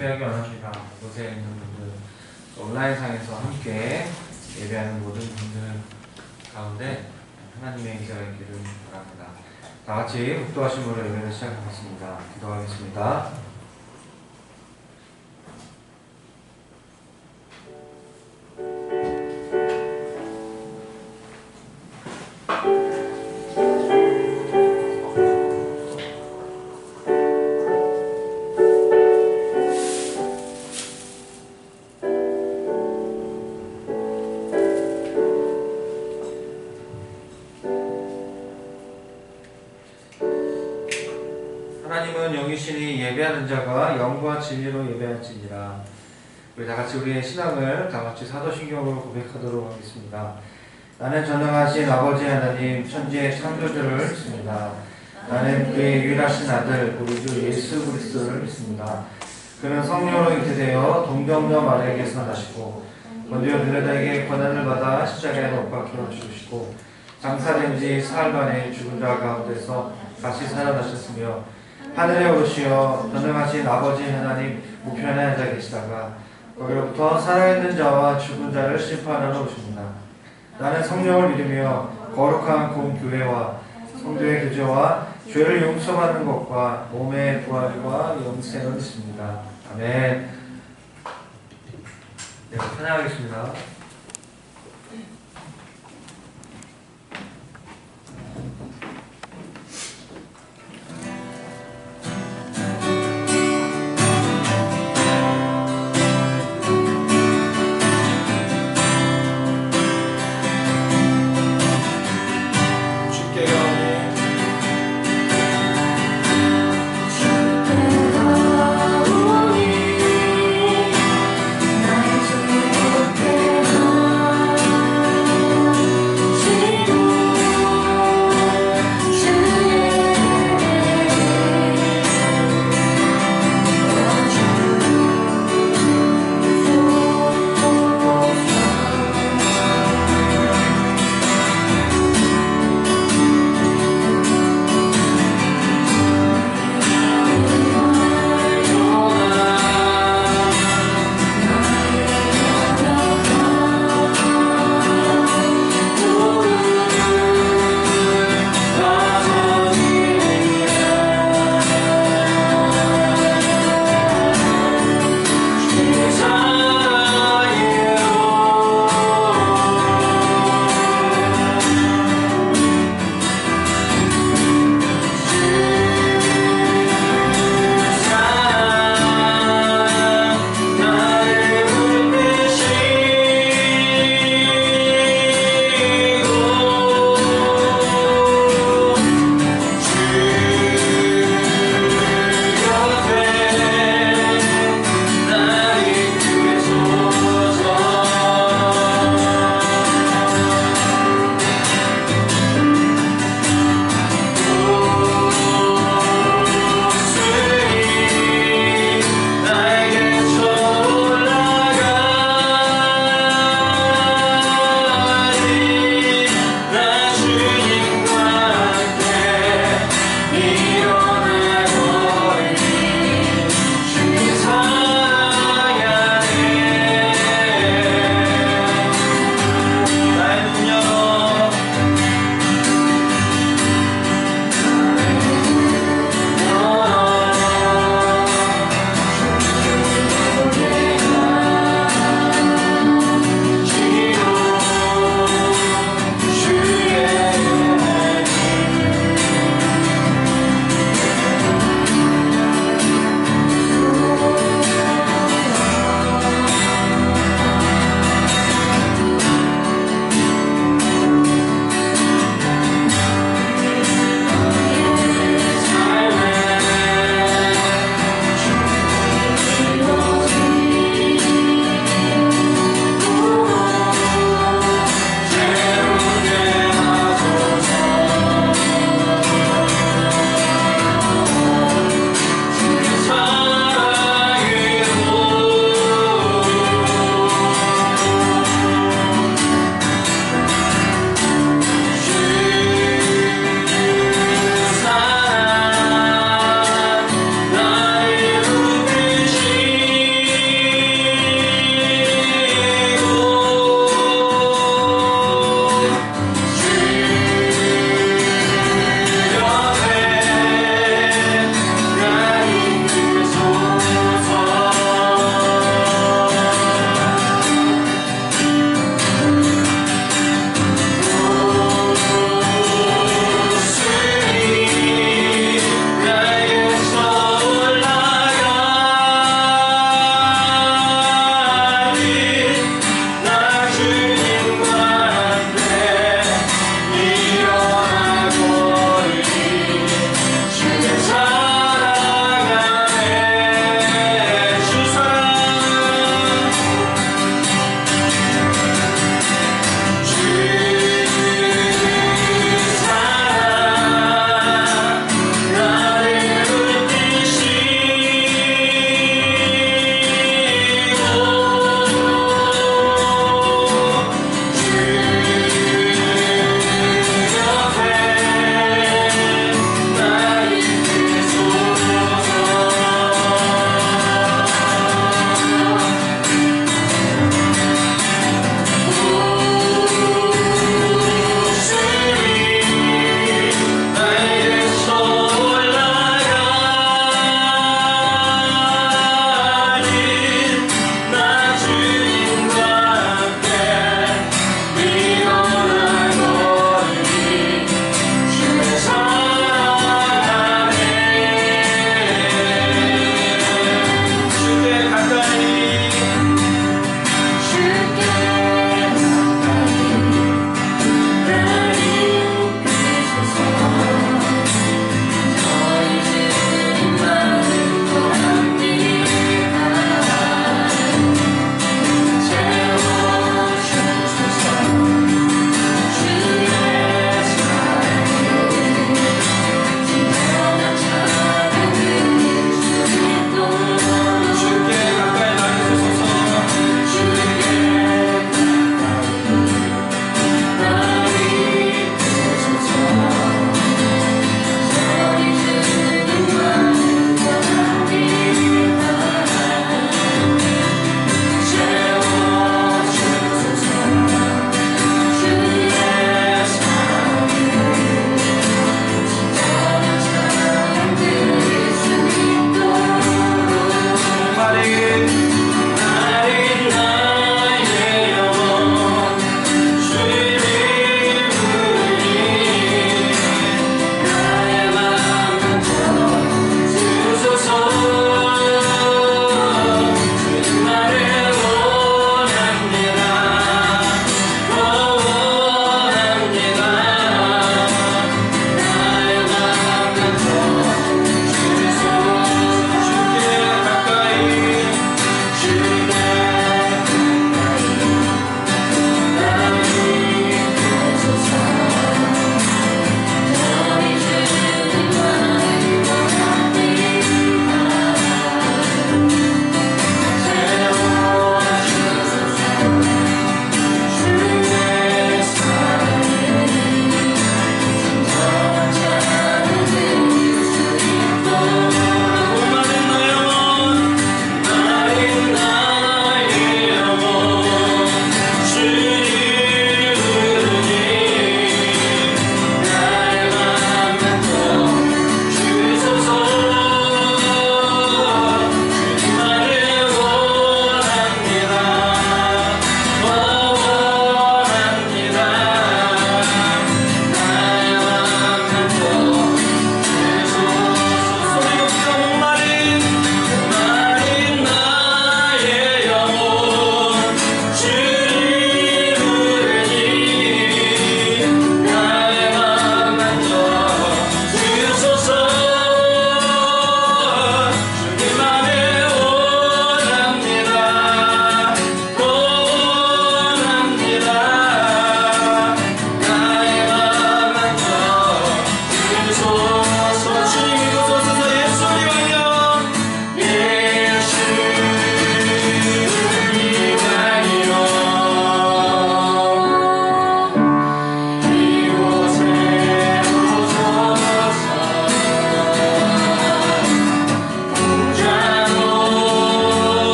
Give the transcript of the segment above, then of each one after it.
예배하기 원합니다. 이곳에 있는 분들, 온라인상에서 함께 예배하는 모든 분들 가운데 하나님의 인자가 있기를 바랍니다. 다 같이 묵도하심으로 예배를 시작하겠습니다. 기도하겠습니다. 하나님은 영이시니 예배하는 자가 영과 진리로 예배할지니라. 우리 다같이 우리의 신앙을 다같이 사도신경으로 고백하도록 하겠습니다. 나는 전능하신 아버지 하나님 천지의 창조주를 믿습니다. 나는 그의 유일하신 아들 우리 주 예수 그리스도를 믿습니다. 그는 성령으로 잉태되어 동정녀 마리아에게서 나시고 본디오 빌라도에게 고난을 받아 십자가에 못 박혀 죽으시고 장사된 지 사흘 만에 죽은 자 가운데서 다시 살아나셨으며 하늘에 오르시어 전능하신 아버지 하나님 우편에 앉아 계시다가 거기로부터 살아있는 자와 죽은 자를 심판하러 오십니다. 나는 성령을 믿으며 거룩한 공교회와 성도의 교제와 죄를 용서받는 것과 몸의 부활과 영생을 믿습니다. 아멘. 네, 찬양하겠습니다. 나의 주의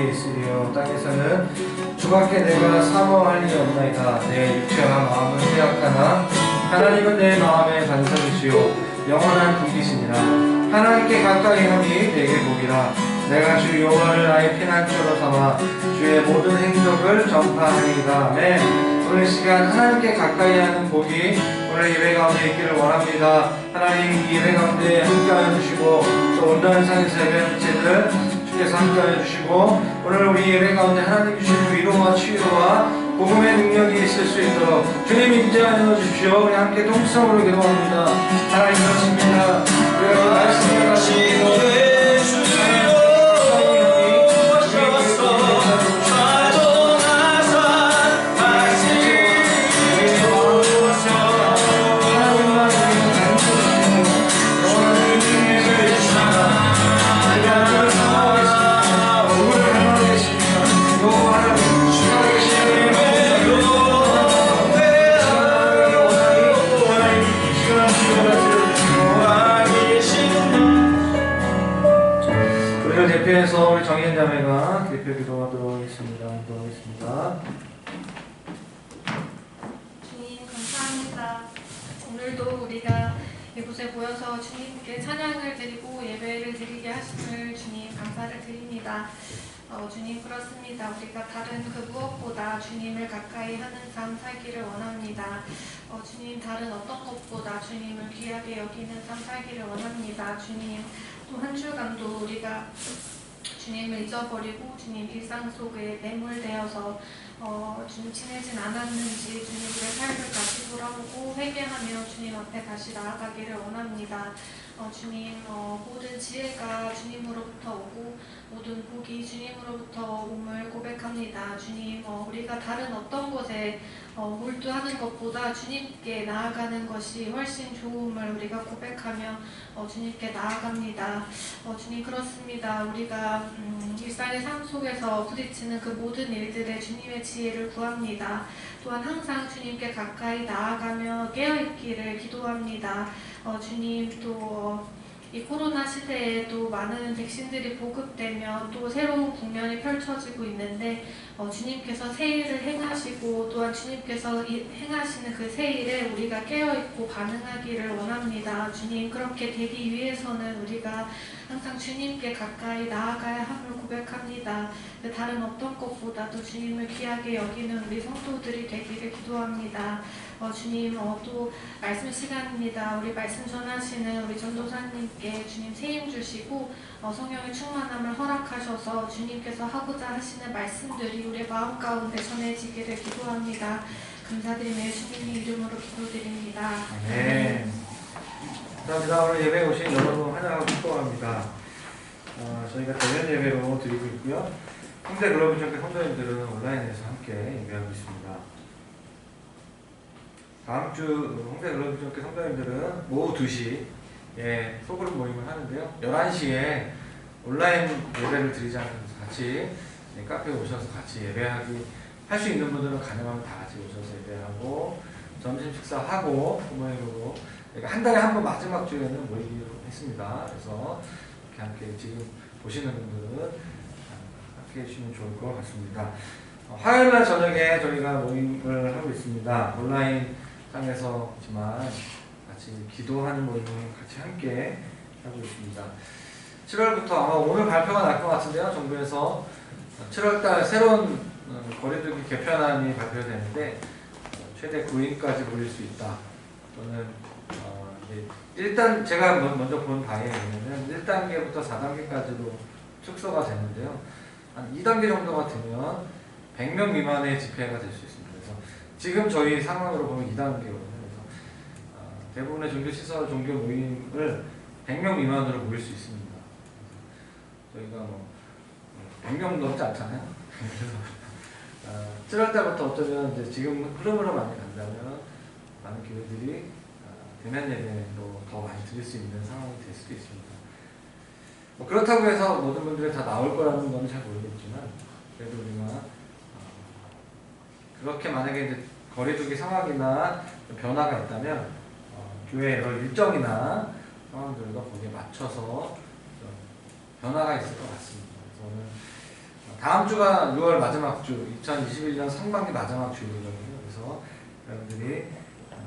위에 있으리요 땅에서는 주밖에 내가 사모할 일이 없나이다. 내 육체와 마음은 회악하나 하나님은 내 마음의 반석이시요 영원한 분기시니라. 하나님께 가까이 함이 내게 복이라. 내가 주 여호와를 나의 피난처로 삼아 주의 모든 행적을 전파하리이다. 아멘. 오늘 시간 하나님께 가까이 하는 복이 오늘 예배 가운데 있기를 원합니다. 하나님 이 예배 가운데 함께하여 주시고 또 온전상에서 예배하는 제들 주께서 함께하여 주시고 오늘 우리 예배 가운데 하나님 주시는 위로와 치유와 복음의 능력이 있을 수 있도록 주님 인자하여 주십시오. 우리 함께 동성으로 기도합니다. 하나님 그렇습니다. 우리가 말씀을 가지고 대표해서 우리 정현 자매가 대표 기도하도록 하겠습니다. 기도하겠습니다. 주님 감사합니다. 오늘도 우리가 이곳에 모여서 주님께 찬양을 드리고 예배를 드리게 하심을 주님 감사를 드립니다. 주님 그렇습니다. 우리가 다른 그 무엇보다 주님을 가까이 하는 삶 살기를 원합니다. 주님 다른 어떤 것보다 주님을 귀하게 여기는 삶 살기를 원합니다. 주님 또 한 주간도 우리가 주님을 잊어버리고 주님 일상 속에 매몰되어서 주님 지내진 않았는지 주님 우리의 삶을 다시 돌아보고 회개하며 주님 앞에 다시 나아가기를 원합니다. 주님 모든 지혜가 주님으로부터 오고 모든 복이 주님으로부터 옴을 고백합니다. 주님 우리가 다른 어떤 곳에 몰두하는 것보다 주님께 나아가는 것이 훨씬 좋음을 우리가 고백하며 주님께 나아갑니다. 주님 그렇습니다. 우리가 일상의 삶 속에서 부딪히는 그 모든 일들에 주님의 지혜를 구합니다. 또한 항상 주님께 가까이 나아가며 깨어있기를 기도합니다. 주님 또 이 코로나 시대에도 많은 백신들이 보급되며 또 새로운 국면이 펼쳐지고 있는데 주님께서 새 일을 행하시고 또한 주님께서 행하시는 그 새 일에 우리가 깨어있고 반응하기를 원합니다. 주님 그렇게 되기 위해서는 우리가 항상 주님께 가까이 나아가야 함을 고백합니다. 다른 어떤 것보다도 주님을 귀하게 여기는 우리 성도들이 되기를 기도합니다. 주님 또 말씀 시간입니다. 우리 말씀 전하시는 우리 전도사님께 주님 세임 주시고 성령의 충만함을 허락하셔서 주님께서 하고자 하시는 말씀들이 우리 마음 가운데 전해지기를 기도합니다. 감사드리며 예수님의 이름으로 기도드립니다. 네. 감사합니다. 오늘 예배에 오신 여러분 환영하고 축복합니다. 저희가 대면 예배로 드리고 있고요. 홍대 글로벌 전교 성도님들은 온라인에서 함께 예배하고 있습니다. 다음 주 홍대 글로벌 전교 성도님들은 오후 2시에 소그룹 모임을 하는데요. 11시에 온라인 예배를 드리지 않으면서 같이 카페에 오셔서 같이 예배하기 할 수 있는 분들은 가능하면 다 같이 오셔서 예배하고 점심 식사하고 부모님으로 한 달에 한 번 마지막 주에는 모이기로 했습니다. 그래서 이렇게 함께 지금 보시는 분들은 함께 해주시면 좋을 것 같습니다. 화요일날 저녁에 저희가 모임을 하고 있습니다. 온라인 상에서지만 같이 기도하는 모임을 같이 함께 하고 있습니다. 7월부터 아마 오늘 발표가 날 것 같은데요. 정부에서 7월달 새로운 거리두기 개편안이 발표되는데 최대 9인까지 모일 수 있다. 또는 일단 제가 먼저 본 바에 의하면 1단계부터 4단계까지로 축소가 되는데요. 한 2단계 정도가 되면 100명 미만의 집회가 될 수 있습니다. 그래서 지금 저희 상황으로 보면 2단계거든요. 그래서 대부분의 종교시설, 종교 모임을 100명 미만으로 모일 수 있습니다. 저희가 100명 넘지 않잖아요. 그래서 7월달부터 어쩌면 이제 지금 흐름으로 많이 간다면 많은 교회들이 대면 예배로 더 많이 드릴 수 있는 상황이 될 수도 있습니다. 그렇다고 해서 모든 분들이 다 나올 거라는 건 잘 모르겠지만 그래도 우리가 그렇게 만약에 이제 거리두기 상황이나 변화가 있다면 교회 여러 일정이나 상황들과 거기에 맞춰서 변화가 있을 것 같습니다. 그래서 오늘 다음 주가 6월 마지막 주, 2021년 상반기 마지막 주거든요. 그래서 여러분들이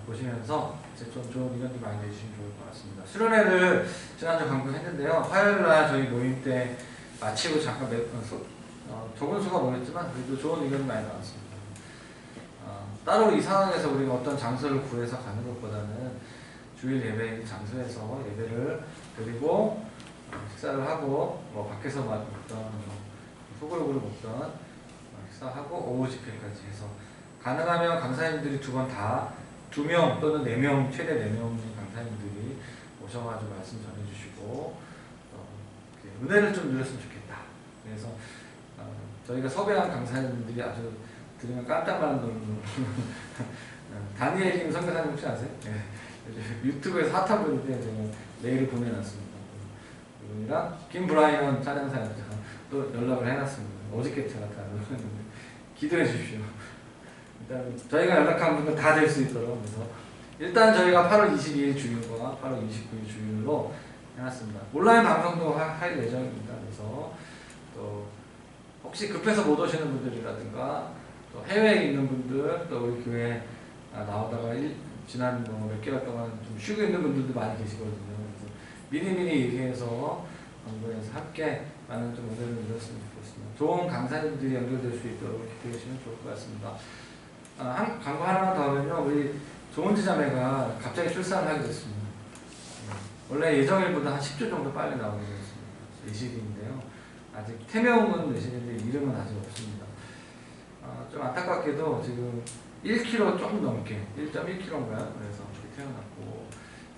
보시면서 이제 좀 좋은 의견도 많이 내주시면 좋을 것 같습니다. 수련회를 지난주 강구했는데요. 화요일날 저희 모임 때 마치고 잠깐 적은 수가 모였지만 그래도 좋은 의견이 많이 나왔습니다. 따로 이 상황에서 우리가 어떤 장소를 구해서 가는 것보다는 주일 예배 장소에서 예배를 드리고 식사를 하고 뭐 밖에서 먹던 소그룹으로 먹던 식사하고 오후 집회까지 해서 가능하면 강사님들이 두 번 다 2명 또는 4명 최대 4명의 강사님들이 오셔가지고 말씀 전해주시고 은혜를 좀 누렸으면 좋겠다. 그래서 저희가 섭외한 강사님들이 아주 들으면 깜짝 놀라는 다니엘님 선교사님 혹시 아세요? 네. 유튜브에서 핫한 분인데 제가 메일을 보내놨습니다. 그분이랑 김브라이언 촬영사였죠. 또 연락을 해놨습니다. 어저께 제가 다 연락했는데 기도해 주십시오. 일단 저희가 연락한 분들 다 될 수 있도록. 그래서 일단 저희가 8월 22일 주일과 8월 29일 주일로 해놨습니다. 온라인 방송도 할 예정입니다. 그래서 또 혹시 급해서 못 오시는 분들이라든가 또 해외에 있는 분들, 또 우리 교회 나오다가 지난 몇 개월 동안 좀 쉬고 있는 분들도 많이 계시거든요. 그래서 미리미리 얘기해서 공부해서 함께 많은 좀 모델을 이뤘으면 좋겠습니다. 좋은 강사님들이 연결될 수 있도록 기대해 주시면 좋을 것 같습니다. 광고 하나만 더 하면요. 우리 조은지 자매가 갑자기 출산을 하게 됐습니다. 원래 예정일보다 한 10주 정도 빨리 나오게 됐습니다. 내실인데요. 아직 태명은 내실인데 이름은 아직 없습니다. 좀 안타깝게도 지금 1kg 조금 넘게 1.1kg인가요? 그래서 그렇게 태어났고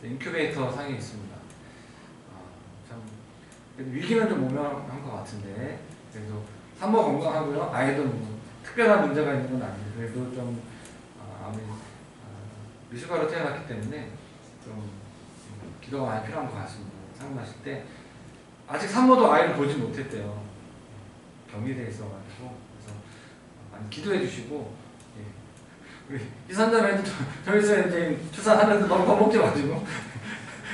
인큐베이터 상에 있습니다. 참 위기는 좀 오명한 것 같은데 그래도 산모 건강하고요. 아이도 뭐 특별한 문제가 있는 건 아닌데 그래도 좀 미숙아로 태어났기 때문에 좀 기도가 많이 필요한 것 같습니다. 상담하실 때 아직 산모도 아이를 보지 못했대요. 격리돼 있어가지고 그래서 많이 기도해 주시고 우리 이선자매도 저희서 이제 출산하면서 너무 겁먹지 마시고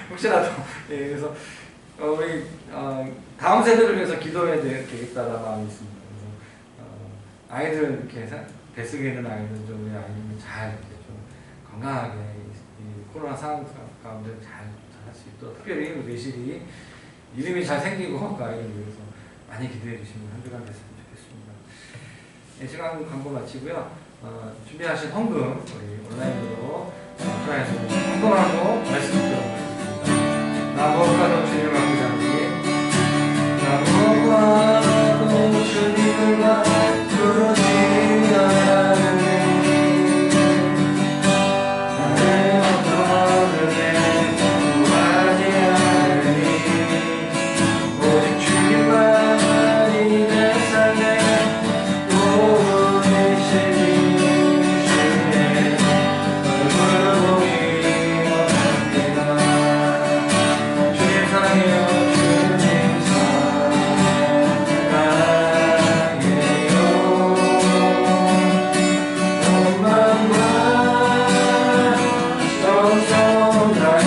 혹시라도 그래서 우리 다음 세대를 위해서 기도해야 되겠다라는 마음이 있습니다. 그래서 아이들 이렇게 뱃속에 있는 아이들 좀 우리 아이들이 잘 이렇게 좀 건강하게 이 코로나 상황 가운데 잘 할 수 있도록 특별히 우리 내실이 이름이 잘 생기고 그 아이를 위해서 많이 기도해 주시면 한 주간 됐으면 좋겠습니다. 네, 시간 광고 마치고요. 준비하신 헌금 우리 온라인으로 전화해서 헌금하고 말씀 드리도록 하겠습니다. 나무가도 주님을 맡기자니 나무가도 주님을 부르지 않으니 나의 어떤 은혜 구하지 않으니 오직 주님만이 내 삶의 도우시니 주의 얼굴을 보기 원합니다. 주님 사랑해요. 주님 사랑해요. 온 마음과 정성 다해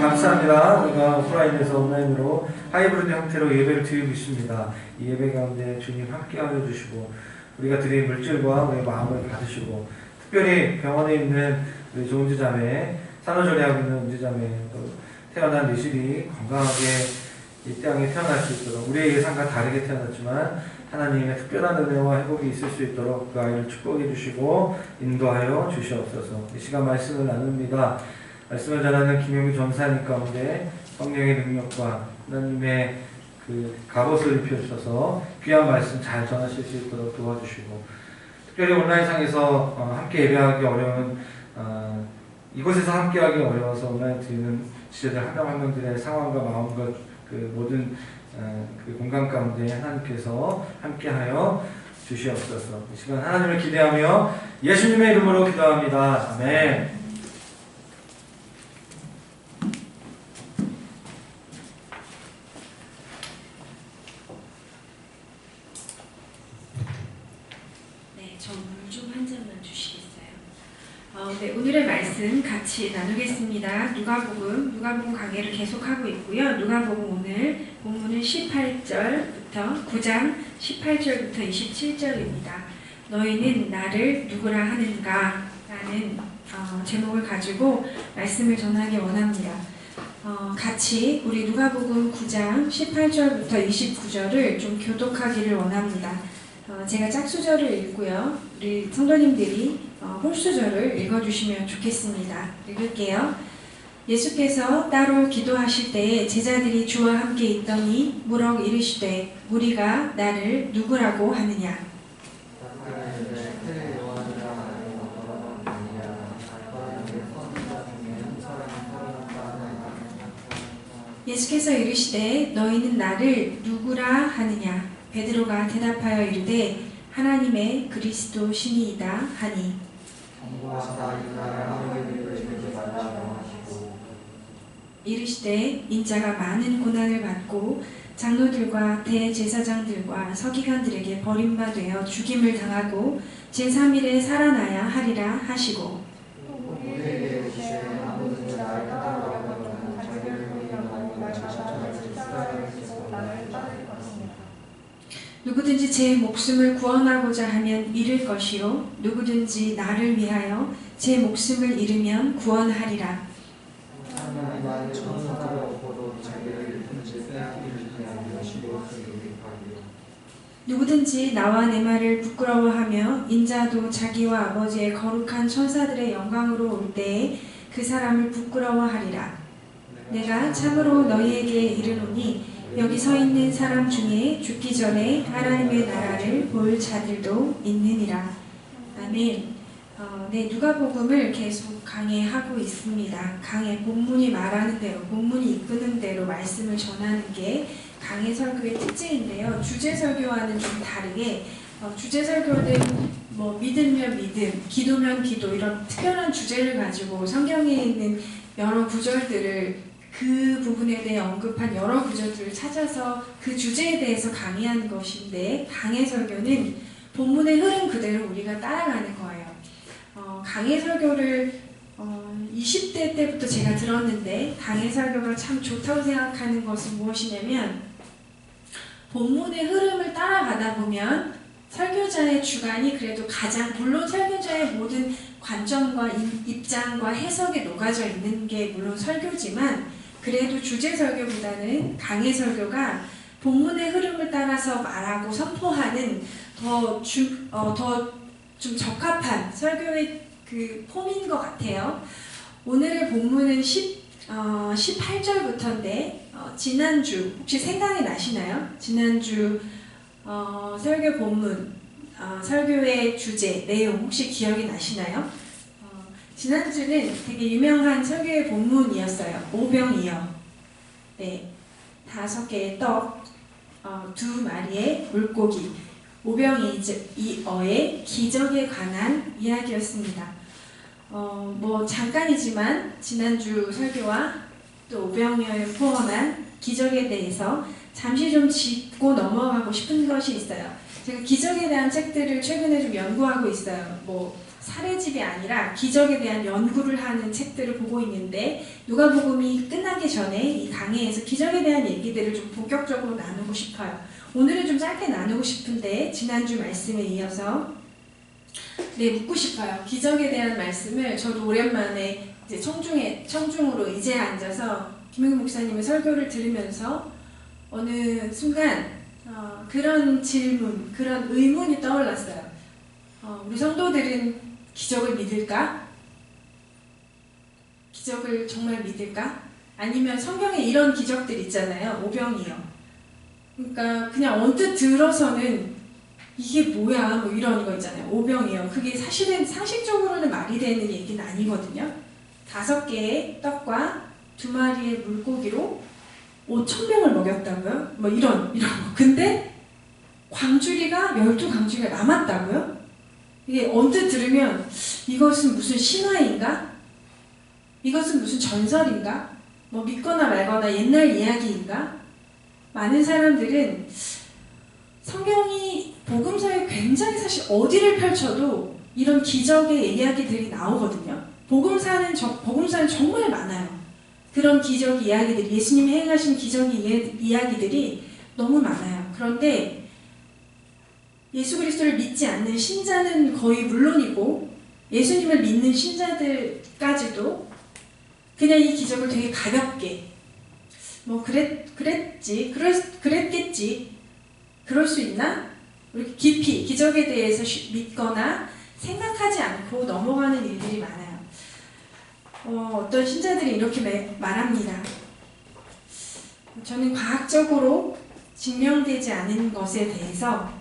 감사합니다. 우리가 오프라인에서 온라인으로 하이브리드 형태로 예배를 드리고 있습니다. 이 예배 가운데 주님 함께하여 주시고 우리가 드린 물질과 우리의 마음을 받으시고 특별히 병원에 있는 우리 조은지 자매, 산후조리하고 있는 은지 자매, 또 태어난 내실이 건강하게 이 땅에 태어날 수 있도록 우리의 예상과 다르게 태어났지만 하나님의 특별한 은혜와 회복이 있을 수 있도록 그 아이를 축복해 주시고 인도하여 주시옵소서. 이 시간 말씀을 나눕니다. 말씀을 전하는 김영규 전사님 가운데 성령의 능력과 하나님의 그 갑옷을 입혀주셔서 귀한 말씀 잘 전하실 수 있도록 도와주시고 특별히 온라인상에서 함께 예배하기 어려운 이곳에서 함께하기 어려워서 온라인 드리는 지체들 한 명 한 명들의 상황과 마음과 그 모든 그 공간 가운데 하나님께서 함께하여 주시옵소서. 이 시간 하나님을 기대하며 예수님의 이름으로 기도합니다. 아멘. 저 물 좀 한 잔만 주시겠어요? 네, 오늘의 말씀 같이 나누겠습니다. 누가복음 강해를 계속하고 있고요. 누가복음 오늘 본문은 18절부터 9장 18절부터 27절입니다. 너희는 나를 누구라 하는가? 라는 제목을 가지고 말씀을 전하기 원합니다. 같이 우리 누가복음 9장 18절부터 29절을 좀 교독하기를 원합니다. 제가 짝수절을 읽고요. 우리 성도님들이 홀수절을 읽어주시면 좋겠습니다. 읽을게요. 예수께서 따로 기도하실 때에 제자들이 주와 함께 있더니 무럭 이르시되 우리가 나를 누구라고 하느냐? 예수께서 이르시되 너희는 나를 누구라 하느냐? 베드로가 대답하여 이르되 하나님의 그리스도 신이이다 하니 이르시되 인자가 많은 고난을 받고 장로들과 대제사장들과 서기관들에게 버림받아 죽임을 당하고 제3일에 살아나야 하리라 하시고 누구든지 제 목숨을 구원하고자 하면 잃을 것이요 누구든지 나를 위하여 제 목숨을 잃으면 구원하리라. 누구든지 나와 내 말을 부끄러워하며 인자도 자기와 아버지의 거룩한 천사들의 영광으로 올 때에 그 사람을 부끄러워하리라. 내가 참으로 너희에게 이르노니 여기 서 있는 사람 중에 죽기 전에 하나님의 나라를 볼 자들도 있느니라. 아멘. 네, 누가복음을 계속 강해하고 있습니다. 강해, 본문이 말하는 대로, 본문이 이끄는 대로 말씀을 전하는 게 강해 설교의 특징인데요. 주제 설교와는 좀 다르게 주제 설교는 뭐 믿으면 믿음, 기도면 기도 이런 특별한 주제를 가지고 성경에 있는 여러 구절들을 그 부분에 대해 언급한 여러 구절들을 찾아서 그 주제에 대해서 강의하는 것인데 강해 설교는 본문의 흐름 그대로 우리가 따라가는 거예요. 강해 설교를 20대 때부터 제가 들었는데 강해 설교가 참 좋다고 생각하는 것은 무엇이냐면 본문의 흐름을 따라가다 보면 설교자의 주관이 그래도 가장 물론 설교자의 모든 관점과 입장과 해석에 녹아져 있는 게 물론 설교지만 그래도 주제 설교보다는 강해 설교가 본문의 흐름을 따라서 말하고 선포하는 더 좀 적합한 설교의 그 폼인 것 같아요. 오늘의 본문은 18절부터인데 지난주 혹시 생각이 나시나요? 지난주 설교 본문 설교의 주제 내용 혹시 기억이 나시나요? 지난주는 되게 유명한 설교의 본문이었어요. 오병이어. 네, 5개의 떡, 2마리의 물고기. 오병이어의 기적에 관한 이야기였습니다. 뭐 잠깐이지만 지난주 설교와 또 오병이어에 포함한 기적에 대해서 잠시 좀 짚고 넘어가고 싶은 것이 있어요. 제가 기적에 대한 책들을 최근에 좀 연구하고 있어요. 뭐 사례집이 아니라 기적에 대한 연구를 하는 책들을 보고 있는데 누가복음이 끝나기 전에 이 강해에서 기적에 대한 얘기들을 좀 본격적으로 나누고 싶어요. 오늘은 좀 짧게 나누고 싶은데 지난주 말씀에 이어서 묻고 싶어요. 기적에 대한 말씀을 저도 오랜만에 이제 청중으로 이제 앉아서 김영규 목사님의 설교를 들으면서 어느 순간 그런 질문, 그런 의문이 떠올랐어요. 우리 성도들은 기적을 믿을까? 기적을 정말 믿을까? 아니면 성경에 이런 기적들 있잖아요. 오병이어. 그러니까 그냥 언뜻 들어서는 이게 뭐야 뭐 이런 거 있잖아요. 오병이어. 그게 사실은 상식적으로는 말이 되는 얘기는 아니거든요. 5개의 떡과 2마리의 물고기로 5,000명을 먹였다고요? 뭐 이런 거. 근데 광주리가 12광주리가 남았다고요? 이게 언뜻 들으면 이것은 무슨 신화인가? 이것은 무슨 전설인가? 뭐 믿거나 말거나 옛날 이야기인가? 많은 사람들은 성경이 복음서에 굉장히 사실 어디를 펼쳐도 이런 기적의 이야기들이 나오거든요. 복음서는 정말 많아요. 그런 기적 이야기들이, 예수님이 행하신 기적 이야기들이 너무 많아요. 그런데 예수 그리스도를 믿지 않는 신자는 거의 물론이고 예수님을 믿는 신자들까지도 그냥 이 기적을 되게 가볍게 그랬겠지, 그럴 수 있나? 이렇게 깊이 기적에 대해서 믿거나 생각하지 않고 넘어가는 일들이 많아요. 어떤 신자들이 이렇게 말합니다. 저는 과학적으로 증명되지 않은 것에 대해서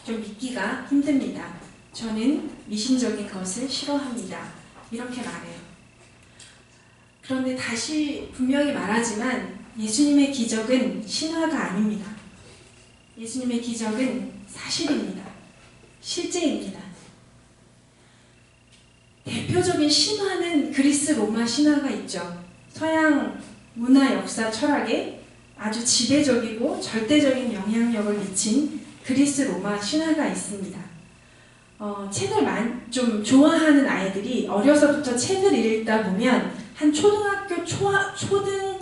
좀 믿기가 힘듭니다. 저는 미신적인 것을 싫어합니다. 이렇게 말해요. 그런데 다시 분명히 말하지만 예수님의 기적은 신화가 아닙니다. 예수님의 기적은 사실입니다. 실제입니다. 대표적인 신화는 그리스 로마 신화가 있죠. 서양 문화, 역사, 철학에 아주 지배적이고 절대적인 영향력을 미친 그리스 로마 신화가 있습니다. 책을 좀 좋아하는 아이들이 어려서부터 책을 읽다 보면 한 초등학교 초등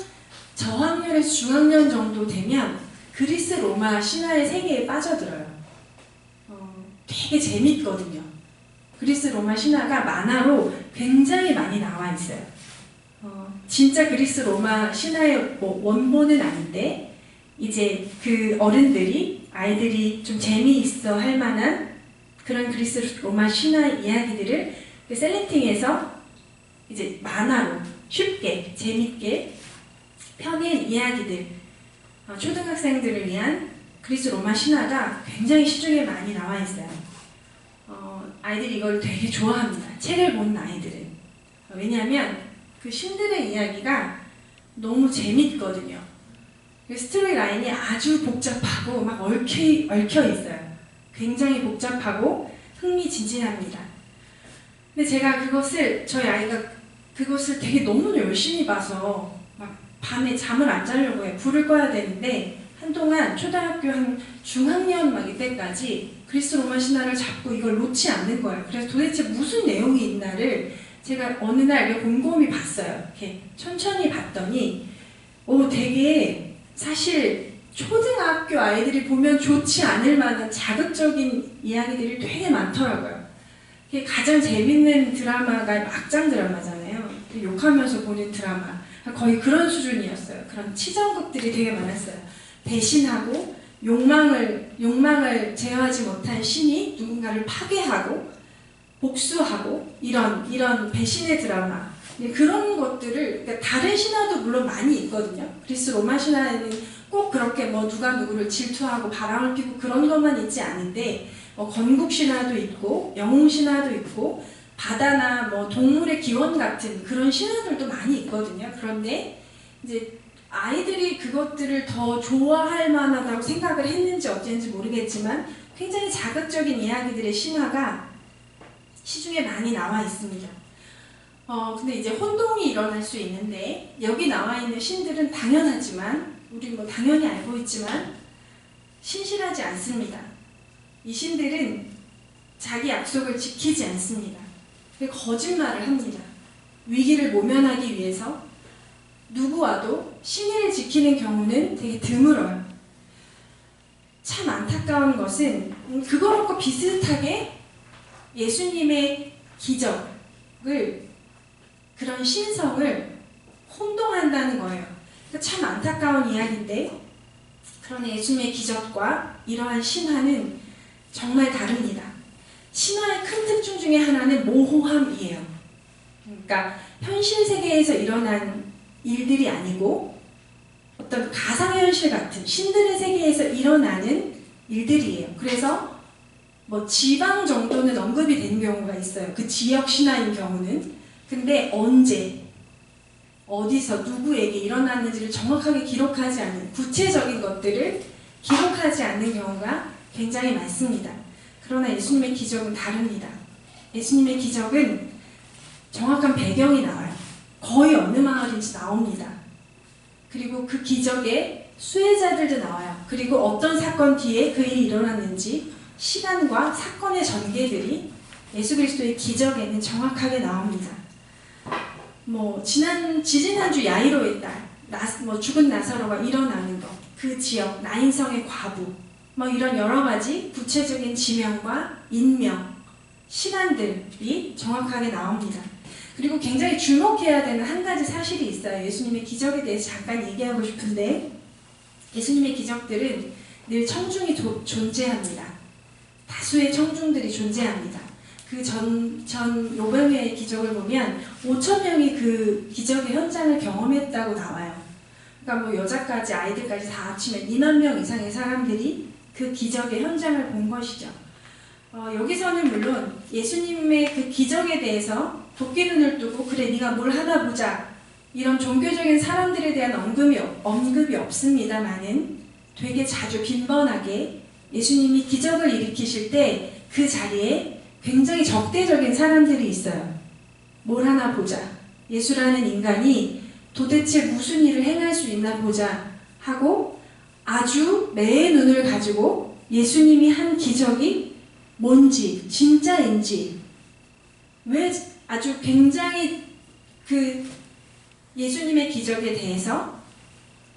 저학년에서 중학년 정도 되면 그리스 로마 신화의 세계에 빠져들어요. 되게 재밌거든요. 그리스 로마 신화가 만화로 굉장히 많이 나와 있어요. 진짜 그리스 로마 신화의 원본은 아닌데 이제 그 아이들이 좀 재미있어 할 만한 그런 그리스 로마 신화 이야기들을 그 셀렉팅해서 이제 만화로 쉽게 재밌게 펴낸 이야기들, 초등학생들을 위한 그리스 로마 신화가 굉장히 시중에 많이 나와 있어요. 아이들이 이걸 되게 좋아합니다. 책을 본 아이들은. 왜냐하면 그 신들의 이야기가 너무 재밌거든요. 스토리 라인이 아주 복잡하고 막 얽혀 있어요. 굉장히 복잡하고 흥미진진합니다. 근데 제가 저희 아이가 그것을 되게 너무 열심히 봐서 막 밤에 잠을 안 자려고 해요. 불을 꺼야 되는데 한동안 초등학교 한 중학년 막 이때까지 그리스 로마 신화를 잡고 이걸 놓지 않는 거예요. 그래서 도대체 무슨 내용이 있나를 제가 어느 날 곰곰이 봤어요. 이렇게 천천히 봤더니 되게 사실 초등학교 아이들이 보면 좋지 않을 만한 자극적인 이야기들이 되게 많더라고요. 가장 재밌는 드라마가 막장 드라마잖아요. 욕하면서 보는 드라마. 거의 그런 수준이었어요. 그런 치정극들이 되게 많았어요. 배신하고 욕망을 제어하지 못한 신이 누군가를 파괴하고 복수하고 이런 배신의 드라마. 그런 것들을, 그러니까 다른 신화도 물론 많이 있거든요. 그리스 로마 신화에는 꼭 그렇게 누가 누구를 질투하고 바람을 피고 그런 것만 있지 않은데 건국 신화도 있고 영웅 신화도 있고 바다나 동물의 기원 같은 그런 신화들도 많이 있거든요. 그런데 이제 아이들이 그것들을 더 좋아할 만하다고 생각을 했는지 어찌했는지 모르겠지만 굉장히 자극적인 이야기들의 신화가 시중에 많이 나와 있습니다. 근데 이제 혼동이 일어날 수 있는데 여기 나와 있는 신들은 당연하지만 우리 당연히 알고 있지만 신실하지 않습니다. 이 신들은 자기 약속을 지키지 않습니다. 거짓말을 합니다. 위기를 모면하기 위해서 누구와도 신의를 지키는 경우는 되게 드물어요. 참 안타까운 것은 그거랑 비슷하게 예수님의 기적을, 그런 신성을 혼동한다는 거예요. 참 안타까운 이야기인데, 그러나 예수님의 기적과 이러한 신화는 정말 다릅니다. 신화의 큰 특징 중에 하나는 모호함이에요. 그러니까 현실 세계에서 일어난 일들이 아니고 어떤 가상현실 같은 신들의 세계에서 일어나는 일들이에요. 그래서 지방 정도는 언급이 되는 경우가 있어요. 그 지역 신화인 경우는. 근데 언제, 어디서, 누구에게 일어났는지를 정확하게 기록하지 않는, 구체적인 것들을 기록하지 않는 경우가 굉장히 많습니다. 그러나 예수님의 기적은 다릅니다. 예수님의 기적은 정확한 배경이 나와요. 거의 어느 마을인지 나옵니다. 그리고 그 기적에 수혜자들도 나와요. 그리고 어떤 사건 뒤에 그 일이 일어났는지 시간과 사건의 전개들이 예수 그리스도의 기적에는 정확하게 나옵니다. 지지난주 야이로의 딸, 죽은 나사로가 일어나는 것, 그 지역, 나인성의 과부, 이런 여러 가지 구체적인 지명과 인명, 시간들이 정확하게 나옵니다. 그리고 굉장히 주목해야 되는 한 가지 사실이 있어요. 예수님의 기적에 대해서 잠깐 얘기하고 싶은데, 예수님의 기적들은 늘 청중이 존재합니다. 다수의 청중들이 존재합니다. 그 전 요병의 기적을 보면 5,000명이 그 기적의 현장을 경험했다고 나와요. 그러니까 여자까지 아이들까지 다 합치면 2만 명 이상의 사람들이 그 기적의 현장을 본 것이죠. 여기서는 물론 예수님의 그 기적에 대해서 도끼눈을 뜨고 그래 네가 뭘 하나 보자 이런 종교적인 사람들에 대한 언급이 없습니다만은 되게 자주 빈번하게 예수님이 기적을 일으키실 때 그 자리에 굉장히 적대적인 사람들이 있어요. 뭘 하나 보자. 예수라는 인간이 도대체 무슨 일을 행할 수 있나 보자 하고 아주 매의 눈을 가지고 예수님이 한 기적이 뭔지, 진짜인지, 왜 아주 굉장히 그 예수님의 기적에 대해서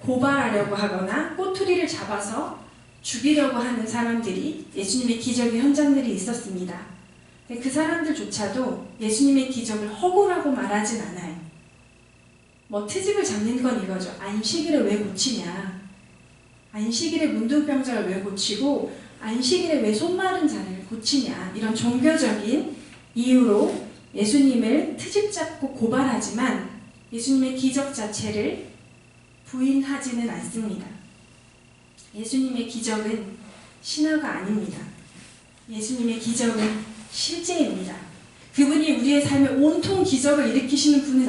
고발하려고 하거나 꼬투리를 잡아서 죽이려고 하는 사람들이 예수님의 기적의 현장들이 있었습니다. 그 사람들조차도 예수님의 기적을 허구라고 말하진 않아요. 트집을 잡는 건 이거죠. 안식일에 왜 고치냐? 안식일에 문둥병자를 왜 고치고 안식일에 왜 손마른 자를 고치냐? 이런 종교적인 이유로 예수님을 트집 잡고 고발하지만 예수님의 기적 자체를 부인하지는 않습니다. 예수님의 기적은 신화가 아닙니다. 예수님의 기적은 실제입니다. 그분이 우리의 삶에 온통 기적을 일으키시는 분은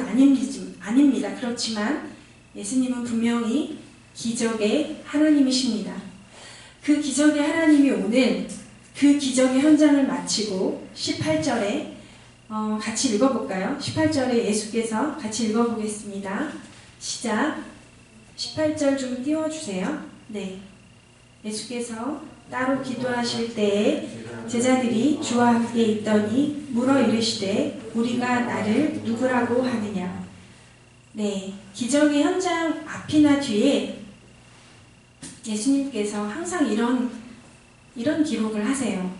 아닙니다. 그렇지만 예수님은 분명히 기적의 하나님이십니다. 그 기적의 하나님이 오늘 그 기적의 현장을 마치고 18절에 같이 읽어볼까요? 18절에 예수께서 같이 읽어보겠습니다. 시작. 18절 좀 띄워주세요. 네. 예수께서 따로 기도하실 때에 제자들이 주와 함께 있더니 물어 이르시되 우리가 나를 누구라고 하느냐. 네. 기적의 현장 앞이나 뒤에 예수님께서 항상 이런 기록을 하세요.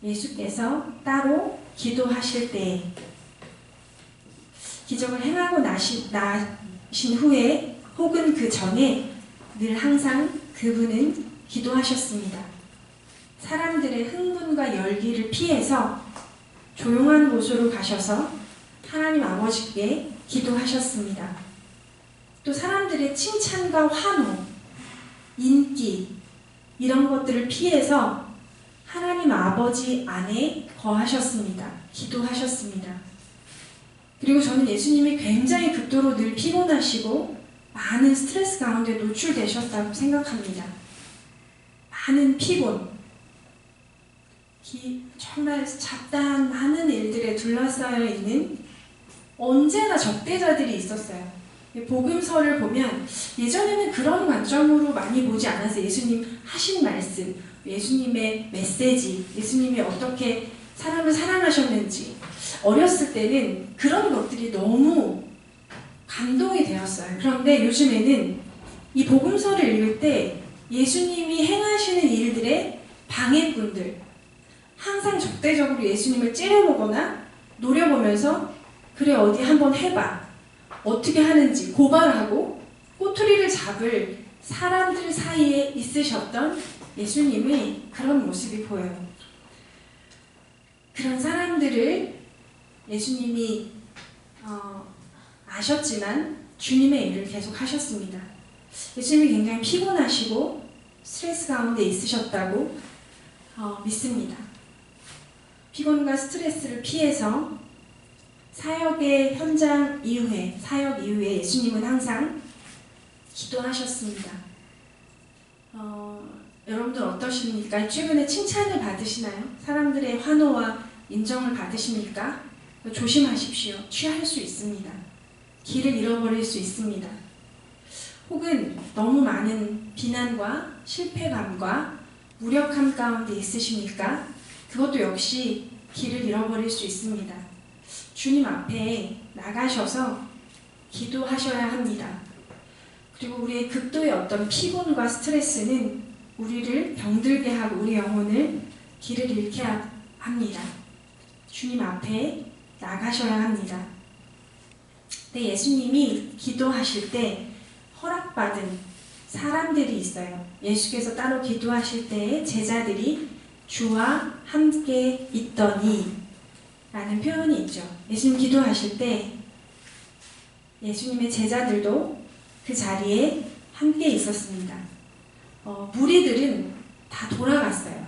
예수께서 따로 기도하실 때 기적을 행하고 나신 후에 혹은 그 전에 늘 항상 그분은 기도하셨습니다. 사람들의 흥분과 열기를 피해서 조용한 곳으로 가셔서 하나님 아버지께 기도하셨습니다. 또 사람들의 칭찬과 환호, 인기 이런 것들을 피해서 하나님 아버지 안에 거하셨습니다. 기도하셨습니다. 그리고 저는 예수님이 굉장히 극도로 늘 피곤하시고 많은 스트레스 가운데 노출되셨다고 생각합니다. 많은 피곤, 정말 잡다한 많은 일들에 둘러싸여 있는 언제나 적대자들이 있었어요. 복음서를 보면 예전에는 그런 관점으로 많이 보지 않았어요. 예수님 하신 말씀, 예수님의 메시지, 예수님이 어떻게 사람을 사랑하셨는지 어렸을 때는 그런 것들이 너무 감동이 되었어요. 그런데 요즘에는 이 복음서를 읽을 때 예수님이 행하시는 일들의 방해꾼들, 항상 적대적으로 예수님을 째려보거나 노려보면서 그래 어디 한번 해봐, 어떻게 하는지 고발하고 꼬투리를 잡을 사람들 사이에 있으셨던 예수님의 그런 모습이 보여요. 그런 사람들을 예수님이 아셨지만 주님의 일을 계속 하셨습니다. 예수님이 굉장히 피곤하시고 스트레스 가운데 있으셨다고 믿습니다. 피곤과 스트레스를 피해서 사역의 현장 이후에, 사역 이후에 예수님은 항상 기도하셨습니다. 여러분들 어떠십니까? 최근에 칭찬을 받으시나요? 사람들의 환호와 인정을 받으십니까? 조심하십시오. 취할 수 있습니다. 길을 잃어버릴 수 있습니다. 혹은 너무 많은 비난과 실패감과 무력함 가운데 있으십니까? 그것도 역시 길을 잃어버릴 수 있습니다. 주님 앞에 나가셔서 기도하셔야 합니다. 그리고 우리의 극도의 어떤 피곤과 스트레스는 우리를 병들게 하고 우리 영혼을 길을 잃게 합니다. 주님 앞에 나가셔야 합니다. 근데 예수님이 기도하실 때 허락받은 사람들이 있어요. 예수께서 따로 기도하실 때 제자들이 주와 함께 있더니 라는 표현이 있죠. 예수님 기도하실 때 예수님의 제자들도 그 자리에 함께 있었습니다. 무리들은 다 돌아갔어요.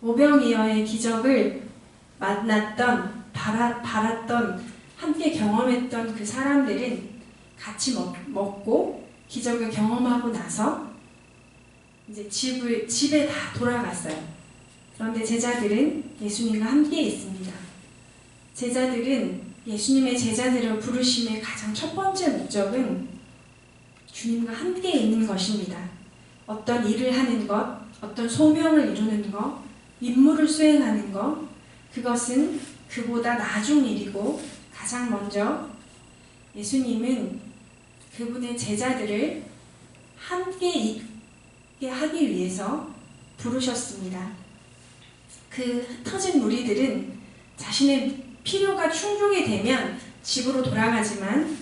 오병이어의 기적을 만났던, 바랐던, 함께 경험했던 그 사람들은 같이 먹고 기적을 경험하고 나서 이제 집에 다 돌아갔어요. 그런데 제자들은 예수님과 함께 있습니다. 제자들은 예수님의 제자들을 부르심의 가장 첫 번째 목적은 주님과 함께 있는 것입니다. 어떤 일을 하는 것, 어떤 소명을 이루는 것, 임무를 수행하는 것, 그것은 그보다 나중 일이고 가장 먼저 예수님은 그분의 제자들을 함께 있게 하기 위해서 부르셨습니다. 그 흩어진 무리들은 자신의 필요가 충족이 되면 집으로 돌아가지만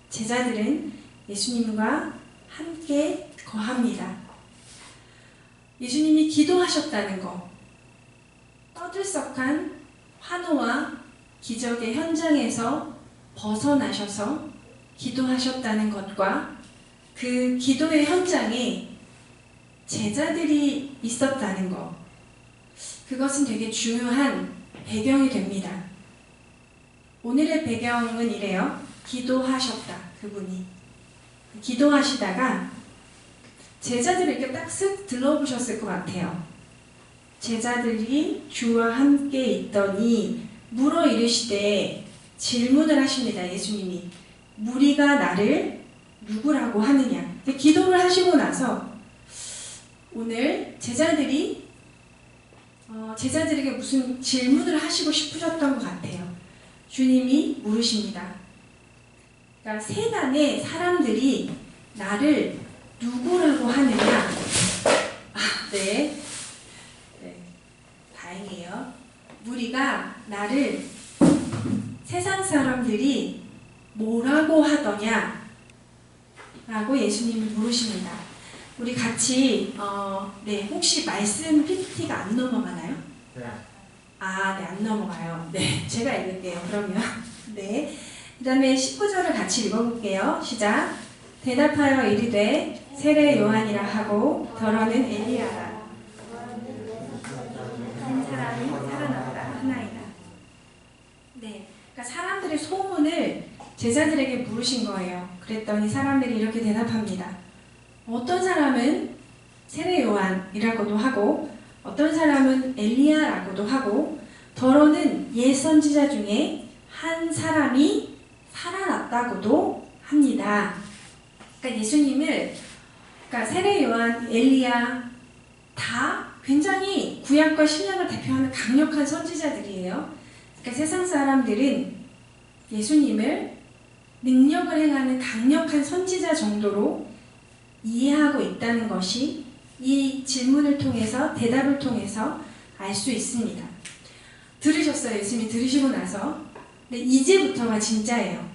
제자들은 예수님과 함께 거합니다. 예수님이 기도하셨다는 것, 떠들썩한 환호와 기적의 현장에서 벗어나셔서 기도하셨다는 것과 그 기도의 현장에 제자들이 있었다는 것, 그것은 되게 중요한 배경이 됩니다. 오늘의 배경은 이래요. 기도하셨다, 그분이. 기도하시다가 제자들을 이렇게 딱 쓱 들러보셨을 것 같아요. 제자들이 주와 함께 있더니 물어 이르시되 질문을 하십니다. 예수님이 무리가 나를 누구라고 하느냐. 기도를 하시고 나서 오늘 제자들에게 무슨 질문을 하시고 싶으셨던 것 같아요. 주님이 물으십니다. 그러니까 세간의 사람들이 나를 누구라고 하느냐. 네, 다행이에요. 무리가 나를 세상 사람들이 뭐라고 하더냐 라고 예수님이 물으십니다. 우리 같이 혹시 말씀 PPT가 안 넘어가나요? 네. 네, 안 넘어가요. 네, 제가 읽을게요. 그러면 네, 그 다음에 19절을 같이 읽어볼게요. 시작. 대답하여 이르되 세례 요한이라 하고 더러는 엘리야라. 한 사람이 살아났다 하나이다. 네, 그러니까 사람들의 소문을 제자들에게 물으신 거예요. 그랬더니 사람들이 이렇게 대답합니다. 어떤 사람은 세례 요한이라고도 하고 어떤 사람은 엘리야라고도 하고 더러는 옛 선지자 중에 한 사람이 살아났다고도 합니다. 그러니까 예수님을 세례 요한, 엘리야 다 굉장히 구약과 신약을 대표하는 강력한 선지자들이에요. 그러니까 세상 사람들은 예수님을 능력을 행하는 강력한 선지자 정도로 이해하고 있다는 것이 이 질문을 통해서 대답을 통해서 알 수 있습니다. 들으셨어요. 예수님이 들으시고 나서. 근데 이제부터가 진짜예요.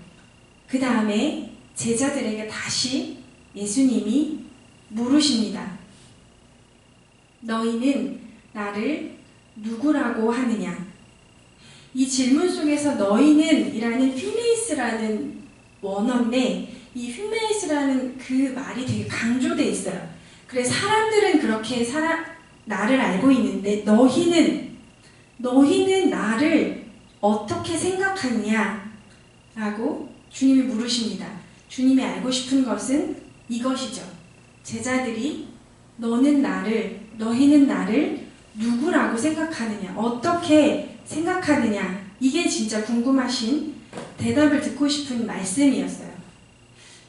그 다음에 제자들에게 다시 예수님이 물으십니다. 너희는 나를 누구라고 하느냐? 이 질문 속에서 너희는 이라는 휘메이스라는 원어인데 이 휘메이스라는 그 말이 되게 강조되어 있어요. 그래서 사람들은 그렇게 나를 알고 있는데 너희는 나를 어떻게 생각하느냐? 라고 주님이 물으십니다. 주님이 알고 싶은 것은 이것이죠. 제자들이 너희는 나를 누구라고 생각하느냐? 어떻게 생각하느냐? 이게 진짜 궁금하신 대답을 듣고 싶은 말씀이었어요.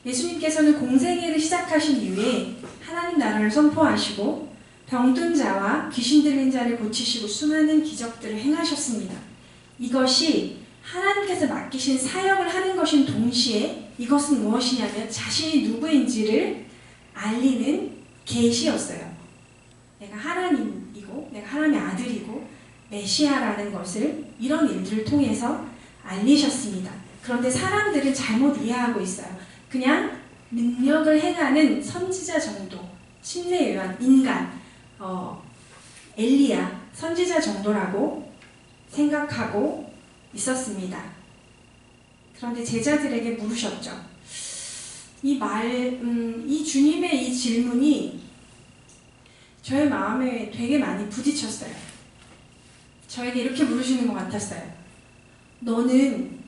예수님께서는 공생애를 시작하신 이후에 하나님 나라를 선포하시고 병든 자와 귀신 들린 자를 고치시고 수많은 기적들을 행하셨습니다. 이것이 하나님께서 맡기신 사역을 하는 것인 동시에 이것은 무엇이냐면 자신이 누구인지를 알리는 계시였어요. 내가 하나님이고 내가 하나님의 아들이고 메시아라는 것을 이런 일들을 통해서 알리셨습니다. 그런데 사람들은 잘못 이해하고 있어요. 그냥 능력을 행하는 선지자 정도, 침례 요한, 인간, 엘리야, 선지자 정도라고 생각하고 있었습니다. 그런데 제자들에게 물으셨죠. 이 주님의 이 질문이 저의 마음에 되게 많이 부딪혔어요. 저에게 이렇게 물으시는 것 같았어요. 너는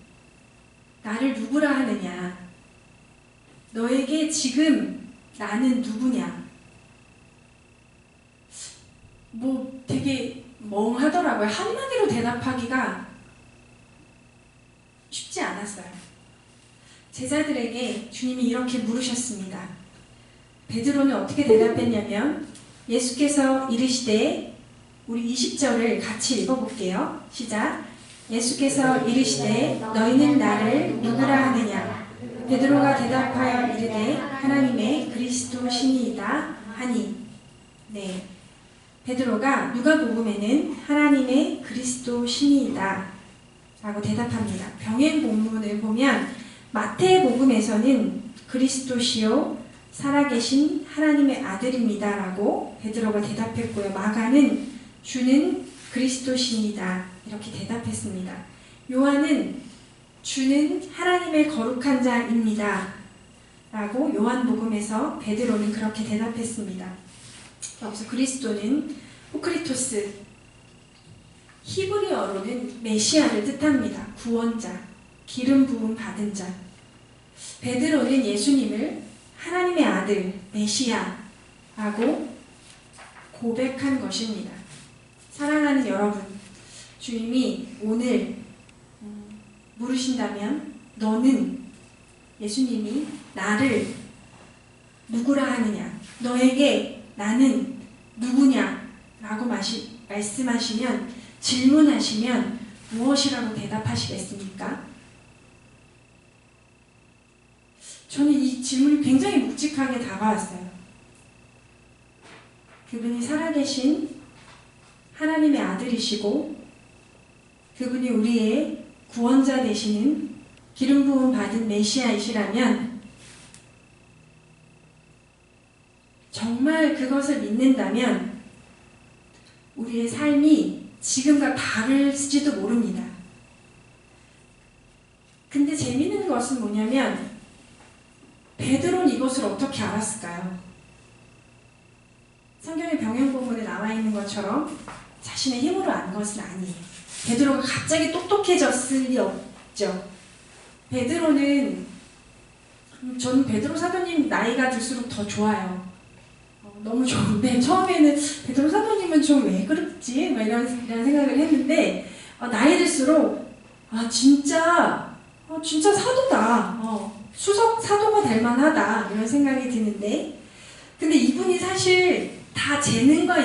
나를 누구라 하느냐? 너에게 지금 나는 누구냐? 뭐 되게 멍하더라고요. 한마디로 대답하기가 쉽지 않았어요. 제자들에게 주님이 이렇게 물으셨습니다. 베드로는 어떻게 대답했냐면 예수께서 이르시되, 우리 20절을 같이 읽어볼게요. 시작. 예수께서 이르시되 너희는 나를 누구라 하느냐? 베드로가 대답하여 이르되 하나님의 그리스도 신이이다 하니. 네, 베드로가 누가복음에는 하나님의 그리스도 신이이다 라고 대답합니다. 병행 본문을 보면 마태복음에서는 그리스도시요 살아계신 하나님의 아들입니다 라고 베드로가 대답했고요. 마가는 주는 그리스도신이다 이렇게 대답했습니다. 요한은 주는 하나님의 거룩한 자입니다 라고 요한복음에서 베드로는 그렇게 대답했습니다. 여기서 그리스도는 호크리토스, 히브리어로는 메시아를 뜻합니다. 구원자, 기름 부음 받은 자. 베드로는 예수님을 하나님의 아들, 메시아라고 고백한 것입니다. 사랑하는 여러분, 주님이 오늘 물으신다면 너는, 예수님이 나를 누구라 하느냐? 너에게 나는 누구냐? 라고 말씀하시면, 질문하시면 무엇이라고 대답하시겠습니까? 저는 이 질문이 굉장히 묵직하게 다가왔어요. 그분이 살아계신 하나님의 아들이시고 그분이 우리의 구원자 되시는 기름 부음 받은 메시아이시라면, 정말 그것을 믿는다면 우리의 삶이 지금과 다를지도 모릅니다. 근데 재미있는 것은 뭐냐면 베드로는 이것을 어떻게 알았을까요? 성경의 병행본문에 나와 있는 것처럼 자신의 힘으로 안 것은 아니에요. 베드로가 갑자기 똑똑해졌을 리 없죠. 베드로는, 저는 베드로 사도님 나이가 들수록 더 좋아요. 너무 좋은데 처음에는 베드로 사도님은 좀 왜 그렇지? 막 이런 생각을 했는데 나이 들수록 진짜 사도다. 수석 사도가 될 만하다 이런 생각이 드는데, 근데 이분이 사실 다 재능과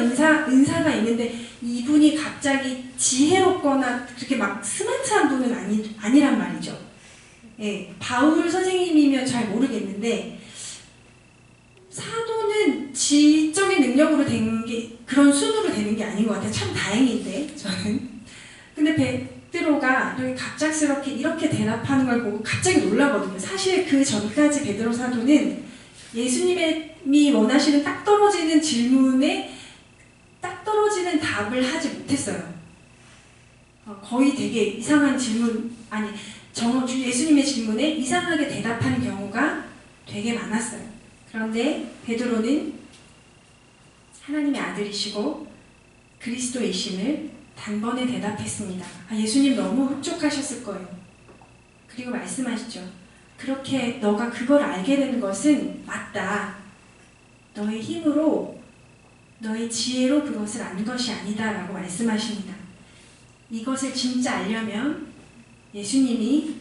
은사가 있는데 이분이 갑자기 지혜롭거나 그렇게 막 스마트한 분은 아니란 말이죠. 예, 바울 선생님이면 잘 모르겠는데 사도는 지적인 능력으로 된 게, 그런 순으로 되는 게 아닌 것 같아요. 참 다행인데 저는. 근데 베드로가 이렇게 갑작스럽게 이렇게 대답하는 걸 보고 갑자기 놀라거든요. 사실 그 전까지 베드로 사도는 예수님이 원하시는 딱 떨어지는 질문에 딱 떨어지는 답을 하지 못했어요. 거의 되게 이상한 질문, 예수님의 질문에 이상하게 대답하는 경우가 되게 많았어요. 그런데 베드로는 하나님의 아들이시고 그리스도이심을 단번에 대답했습니다. 예수님 너무 흡족하셨을 거예요. 그리고 말씀하시죠. 그렇게 너가 그걸 알게 되는 것은 맞다. 너의 힘으로, 너의 지혜로 그것을 안 것이 아니다 라고 말씀하십니다. 이것을 진짜 알려면 예수님이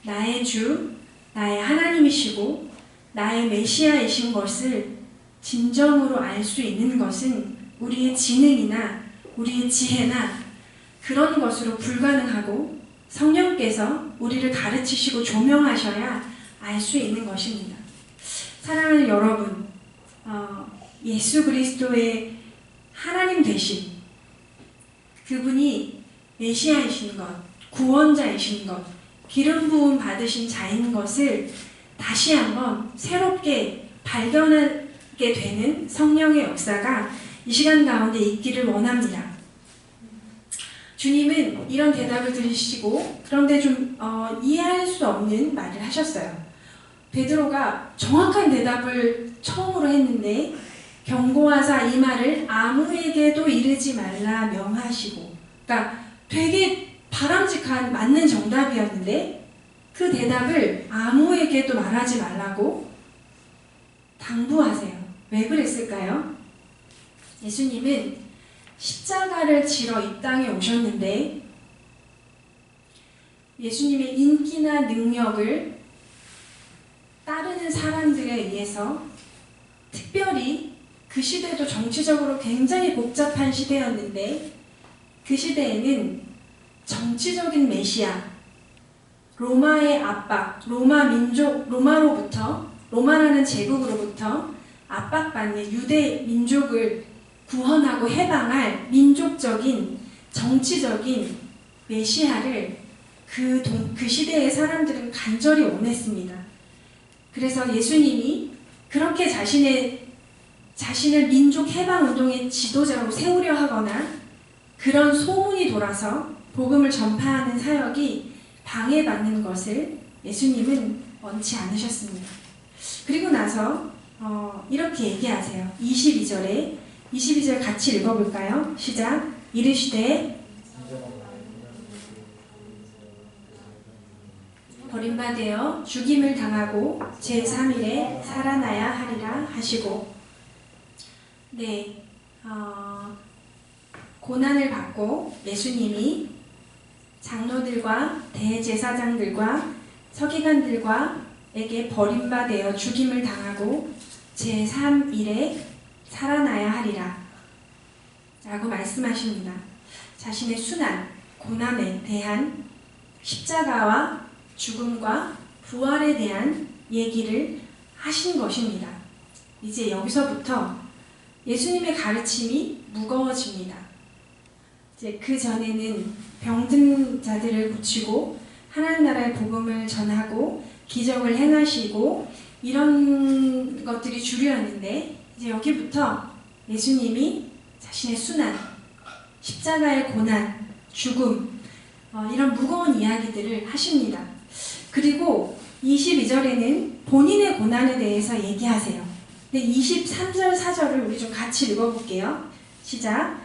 나의 주, 나의 하나님이시고 나의 메시아이신 것을 진정으로 알 수 있는 것은 우리의 지능이나 우리의 지혜나 그런 것으로 불가능하고 성령께서 우리를 가르치시고 조명하셔야 알 수 있는 것입니다. 사랑하는 여러분, 예수 그리스도의 하나님 되신 그분이 메시아이신 것, 구원자이신 것, 기름 부음 받으신 자인 것을 다시 한번 새롭게 발견하게 되는 성령의 역사가 이 시간 가운데 있기를 원합니다. 주님은 이런 대답을 들으시고 그런데 좀 이해할 수 없는 말을 하셨어요. 베드로가 정확한 대답을 처음으로 했는데 경고하사 이 말을 아무에게도 이르지 말라 명하시고, 그러니까 되게 바람직한 맞는 정답이었는데 그 대답을 아무에게도 말하지 말라고 당부하세요. 왜 그랬을까요? 예수님은 십자가를 지러 이 땅에 오셨는데 예수님의 인기나 능력을 따르는 사람들에 의해서, 특별히 그 시대도 정치적으로 굉장히 복잡한 시대였는데 그 시대에는 정치적인 메시아, 로마의 압박, 로마라는 제국으로부터 압박받는 유대 민족을 구원하고 해방할 민족적인 정치적인 메시아를 그 시대의 사람들은 간절히 원했습니다. 그래서 예수님이 그렇게 자신을 민족 해방 운동의 지도자로 세우려 하거나 그런 소문이 돌아서 복음을 전파하는 사역이 방해받는 것을 예수님은 원치 않으셨습니다. 그리고 나서 이렇게 얘기하세요. 22절 같이 읽어볼까요? 시작. 이르시되 버림받아 죽임을 당하고 제3일에 살아나야 하리라 하시고, 네, 고난을 받고 예수님이 장로들과 대제사장들과 서기관들과에게 버림받아 죽임을 당하고 제3일에 살아나야 하리라 라고 말씀하십니다. 자신의 순환, 고난에 대한 십자가와 죽음과 부활에 대한 얘기를 하신 것입니다. 이제 여기서부터 예수님의 가르침이 무거워집니다. 이제 그 전에는 병든 자들을 고치고 하나님 나라의 복음을 전하고 기적을 행하시고 이런 것들이 주류였는데, 이제 여기부터 예수님이 자신의 순환, 십자가의 고난, 죽음, 이런 무거운 이야기들을 하십니다. 그리고 22절에는 본인의 고난에 대해서 얘기하세요. 근데 23절, 4절을 우리 좀 같이 읽어볼게요. 시작.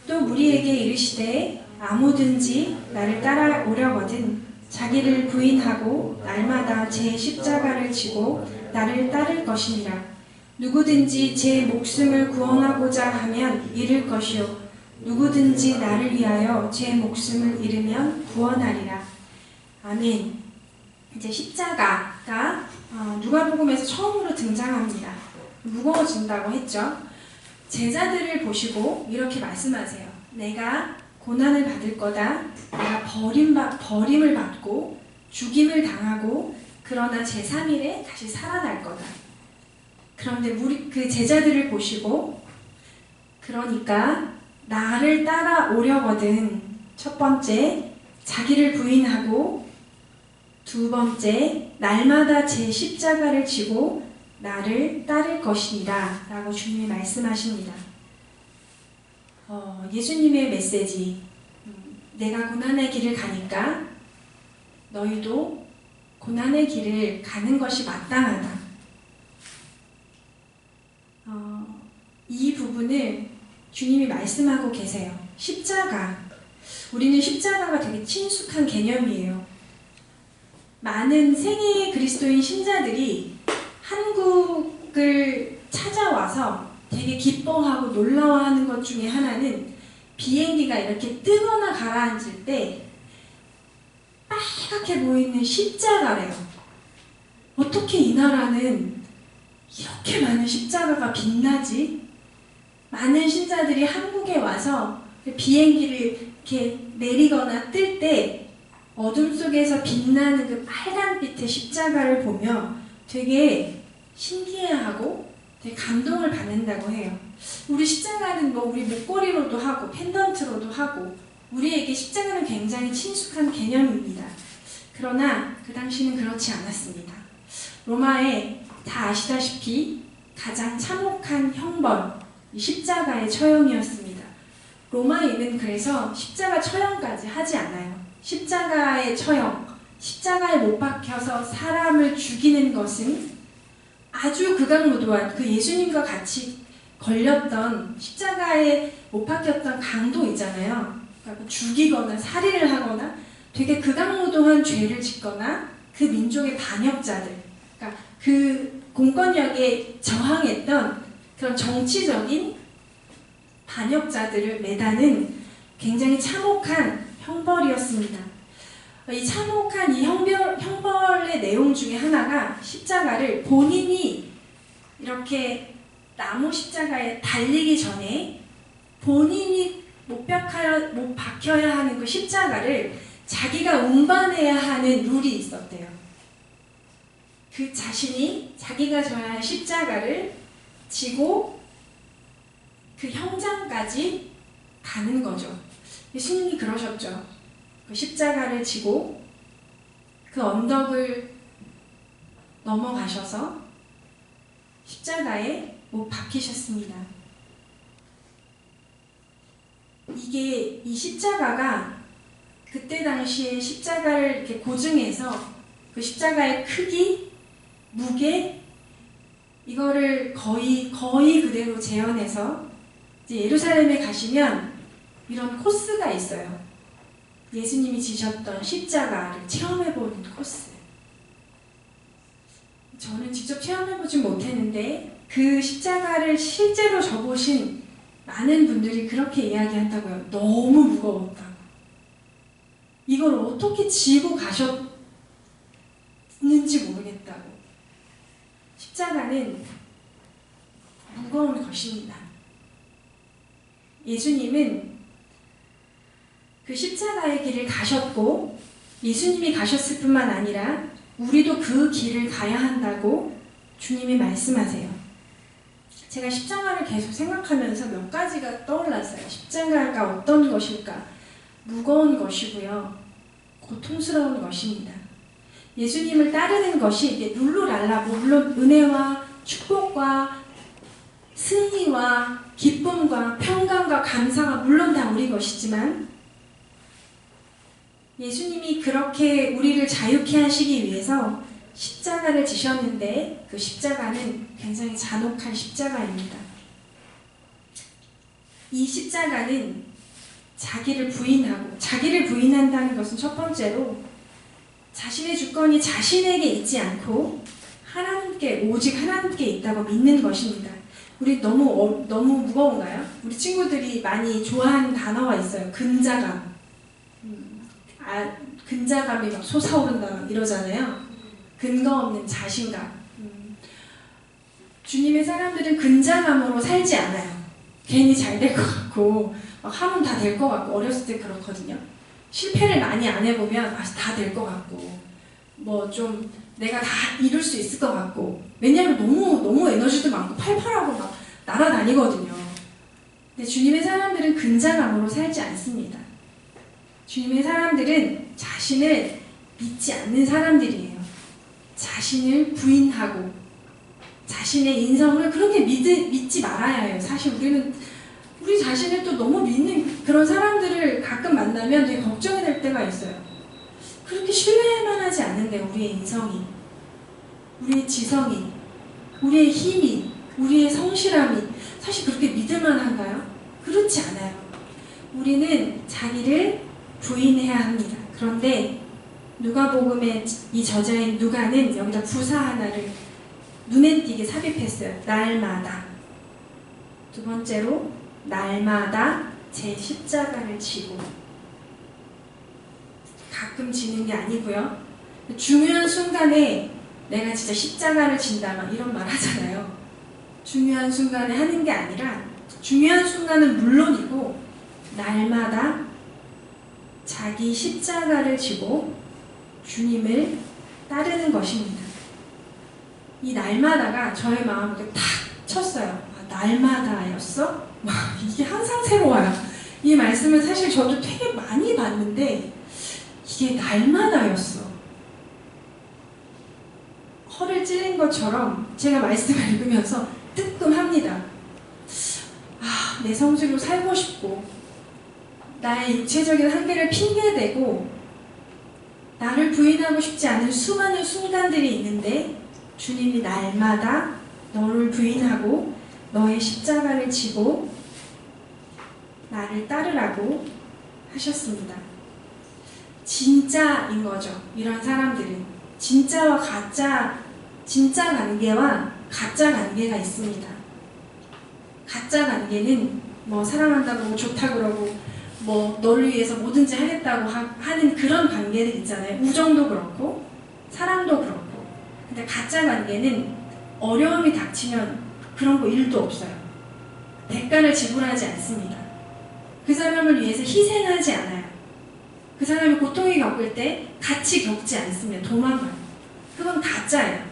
또 무리에게 이르시되 아무든지 나를 따라오려거든 자기를 부인하고 날마다 제 십자가를 지고 나를 따를 것이니라. 누구든지 제 목숨을 구원하고자 하면 잃을 것이요 누구든지 나를 위하여 제 목숨을 잃으면 구원하리라. 아멘. 이제 십자가가 누가복음에서 처음으로 등장합니다. 무거워진다고 했죠. 제자들을 보시고 이렇게 말씀하세요. 내가 고난을 받을 거다. 내가 버림을 받고 죽임을 당하고 그러나 제3일에 다시 살아날 거다. 그런데 그 제자들을 보시고 그러니까 나를 따라오려거든. 첫 번째, 자기를 부인하고 두 번째, 날마다 제 십자가를 지고 나를 따를 것이니라 라고 주님이 말씀하십니다. 예수님의 메시지, 내가 고난의 길을 가니까 너희도 고난의 길을 가는 것이 마땅하다. 이 부분을 주님이 말씀하고 계세요. 십자가, 우리는 십자가가 되게 친숙한 개념이에요. 많은 세계 그리스도인 신자들이 한국을 찾아와서 되게 기뻐하고 놀라워하는 것 중에 하나는 비행기가 이렇게 뜨거나 가라앉을 때 빨갛게 보이는 십자가래요. 어떻게 이 나라는 이렇게 많은 십자가가 빛나지? 많은 신자들이 한국에 와서 비행기를 이렇게 내리거나 뜰 때 어둠 속에서 빛나는 그 빨간빛의 십자가를 보며 되게 신기해하고 되게 감동을 받는다고 해요. 우리 십자가는 뭐 우리 목걸이로도 하고 펜던트로도 하고 우리에게 십자가는 굉장히 친숙한 개념입니다. 그러나 그 당시는 그렇지 않았습니다. 로마에 다 아시다시피 가장 참혹한 형벌, 이 십자가의 처형이었습니다. 로마에는 그래서 십자가 처형까지 하지 않아요. 십자가의 처형, 십자가에 못 박혀서 사람을 죽이는 것은 아주 극악무도한 그 예수님과 같이 걸렸던 십자가에 못 박혔던 강도 있잖아요. 그러니까 죽이거나 살인을 하거나 되게 극악무도한 죄를 짓거나 그 민족의 반역자들, 그러니까 그 공권력에 저항했던 그런 정치적인 반역자들을 매다는 굉장히 참혹한 형벌이었습니다. 이 참혹한 이 형벌의 내용 중에 하나가 십자가를 본인이 이렇게 나무 십자가에 달리기 전에 본인이 못 박혀야 하는 그 십자가를 자기가 운반해야 하는 룰이 있었대요. 그 자신이 자기가 져야 할 십자가를 지고 그 형장까지 가는 거죠. 예수님이 그러셨죠. 그 십자가를 지고 그 언덕을 넘어가셔서 십자가에 못 박히셨습니다. 이게 이 십자가가 그때 당시에 십자가를 이렇게 고증해서 그 십자가의 크기, 무게 이거를 거의 그대로 재현해서 이제 예루살렘에 가시면 이런 코스가 있어요. 예수님이 지셨던 십자가를 체험해보는 코스. 저는 직접 체험해보진 못했는데 그 십자가를 실제로 져보신 많은 분들이 그렇게 이야기한다고요. 너무 무거웠다고. 이걸 어떻게 지고 가셨는지 모르겠다고. 십자가는 무거운 것입니다. 예수님은 그 십자가의 길을 가셨고 예수님이 가셨을 뿐만 아니라 우리도 그 길을 가야 한다고 주님이 말씀하세요. 제가 십자가를 계속 생각하면서 몇 가지가 떠올랐어요. 십자가가 어떤 것일까? 무거운 것이고요. 고통스러운 것입니다. 예수님을 따르는 것이 이게 룰루랄라, 물론 은혜와 축복과 승리와 기쁨과 평강과 감사가 물론 다 우리 것이지만 예수님이 그렇게 우리를 자유케 하시기 위해서 십자가를 지셨는데 그 십자가는 굉장히 잔혹한 십자가입니다. 이 십자가는 자기를 부인한다는 것은 첫 번째로 자신의 주권이 자신에게 있지 않고 오직 하나님께 있다고 믿는 것입니다. 우리 너무 무거운가요? 우리 친구들이 많이 좋아하는 단어가 있어요. 근자감. 근자감이 막 솟아오른다 막 이러잖아요. 근거 없는 자신감. 주님의 사람들은 근자감으로 살지 않아요. 괜히 잘 될 것 같고 막 하면 다 될 것 같고 어렸을 때 그렇거든요. 실패를 많이 안 해보면 다 될 것 같고 뭐 좀 내가 다 이룰 수 있을 것 같고 왜냐면 너무 에너지도 많고 팔팔하고 막 날아다니거든요. 근데 주님의 사람들은 근자감으로 살지 않습니다. 주님의 사람들은 자신을 믿지 않는 사람들이에요. 자신을 부인하고 자신의 인성을 그렇게 믿지 말아야 해요. 사실 우리 자신을 또 너무 믿는 그런 사람들을 가끔 만나면 되게 걱정이 될 때가 있어요. 그렇게 신뢰할 만하지 않은데 우리의 인성이, 우리의 지성이, 우리의 힘이, 우리의 성실함이 사실 그렇게 믿을 만한가요? 그렇지 않아요. 우리는 자기를 부인해야 합니다. 그런데 누가복음의 이 저자인 누가는 여기다 부사 하나를 눈에 띄게 삽입했어요. 날마다. 두 번째로 날마다 제 십자가를 지고. 가끔 지는 게 아니고요. 중요한 순간에 내가 진짜 십자가를 진다 막 이런 말 하잖아요. 중요한 순간에 하는 게 아니라 중요한 순간은 물론이고 날마다 자기 십자가를 지고 주님을 따르는 것입니다. 이 날마다가 저의 마음에 탁 쳤어요. 아, 날마다였어? 이게 항상 새로워요. 이 말씀은 사실 저도 되게 많이 봤는데 이게 날마다였어. 허를 찔린 것처럼 제가 말씀을 읽으면서 뜨끔합니다. 아, 내 성질로 살고 싶고 나의 육체적인 한계를 핑계대고 나를 부인하고 싶지 않은 수많은 순간들이 있는데 주님이 날마다 너를 부인하고 너의 십자가를 지고 나를 따르라고 하셨습니다. 진짜인 거죠. 이런 사람들은 진짜와 가짜, 진짜 관계와 가짜 관계가 있습니다. 가짜 관계는 뭐 사랑한다고 좋다 그러고 뭐 너를 위해서 뭐든지 하겠다고 하는 그런 관계들 있잖아요. 우정도 그렇고 사랑도 그렇고. 근데 가짜 관계는 어려움이 닥치면 그런 거 일도 없어요. 대가를 지불하지 않습니다. 그 사람을 위해서 희생하지 않아요. 그 사람이 고통이 겪을 때 같이 겪지 않습니다. 도망가요. 그건 가짜예요.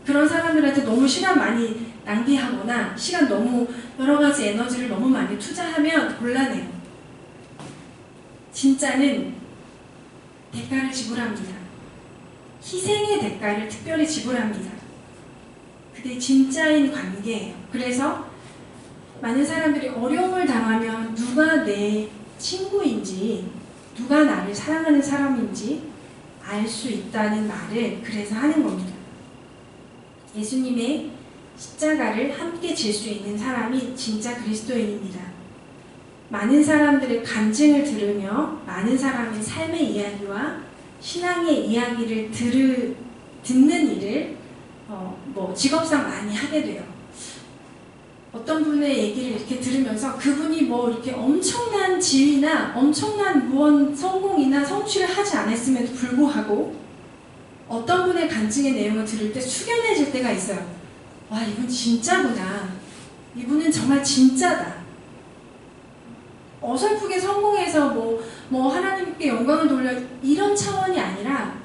그런 사람들한테 너무 시간 많이 낭비하거나 시간 너무 여러 가지 에너지를 너무 많이 투자하면 곤란해요. 진짜는 대가를 지불합니다. 희생의 대가를 특별히 지불합니다. 그게 진짜인 관계예요. 그래서 많은 사람들이 어려움을 당하면 누가 내 친구인지 누가 나를 사랑하는 사람인지 알 수 있다는 말을 그래서 하는 겁니다. 예수님의 십자가를 함께 질 수 있는 사람이 진짜 그리스도인입니다. 많은 사람들의 간증을 들으며 많은 사람의 삶의 이야기와 신앙의 이야기를 듣는 일을 직업상 많이 하게 돼요. 어떤 분의 얘기를 이렇게 들으면서 그분이 뭐 이렇게 엄청난 지위나 엄청난 무언 성공이나 성취를 하지 않았음에도 불구하고 어떤 분의 간증의 내용을 들을 때 숙연해질 때가 있어요. 와, 이분 진짜구나. 이분은 정말 진짜다. 어설프게 성공해서 뭐 하나님께 영광을 돌려 이런 차원이 아니라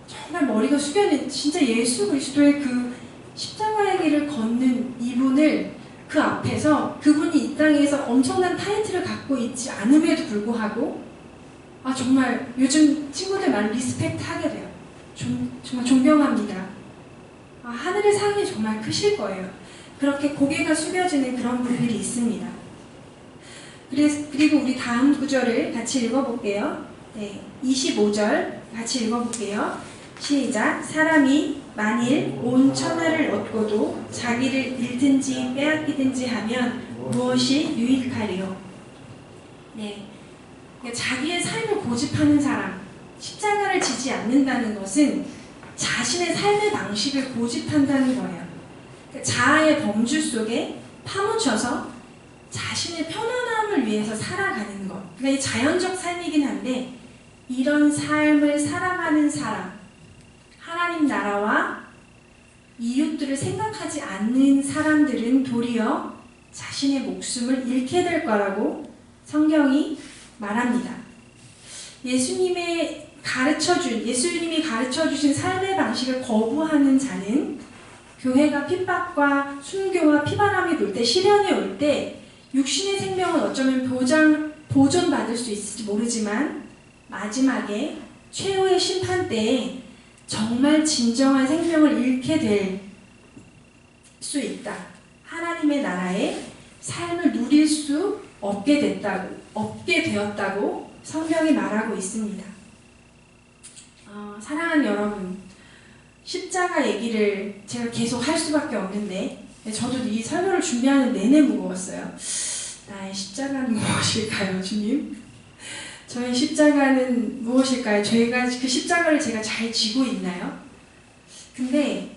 정말 머리가 숙연해 진짜 예수 그리스도의 그 십자가의 길을 걷는 이분을 그 앞에서 그분이 이 땅에서 엄청난 타이틀을 갖고 있지 않음에도 불구하고 아 정말 요즘 친구들 말로 리스펙트 하게 돼요. 정말 존경합니다. 아, 하늘의 상이 정말 크실 거예요. 그렇게 고개가 숙여지는 그런 분들이 있습니다. 그리고 우리 다음 구절을 같이 읽어볼게요. 네, 25절 같이 읽어볼게요. 시작. 사람이 만일 온 천하를 얻고도 자기를 잃든지 빼앗기든지 하면 무엇이 유익하리요? 네, 자기의 삶을 고집하는 사람, 십자가를 지지 않는다는 것은 자신의 삶의 방식을 고집한다는 거예요. 자아의 범주 속에 파묻혀서 자신의 편안함을 위해서 살아가는 것. 그러니까 이 자연적 삶이긴 한데 이런 삶을 살아가는 사람, 하나님 나라와 이웃들을 생각하지 않는 사람들은 도리어 자신의 목숨을 잃게 될 거라고 성경이 말합니다. 예수님이 가르쳐주신 삶의 방식을 거부하는 자는 교회가 핍박과 순교와 피바람이 불 때, 시련이 올 때 육신의 생명은 어쩌면 보존받을 수 있을지 모르지만 마지막에 최후의 심판 때에 정말 진정한 생명을 잃게 될 수 있다. 하나님의 나라의 삶을 누릴 수 없게 되었다고 성경이 말하고 있습니다. 사랑하는 여러분, 십자가 얘기를 제가 계속 할 수밖에 없는데 저도 이 설교를 준비하는 내내 무거웠어요. 나의 십자가는 무엇일까요, 주님? 저의 십자가는 무엇일까요? 그 십자가를 제가 잘 지고 있나요? 근데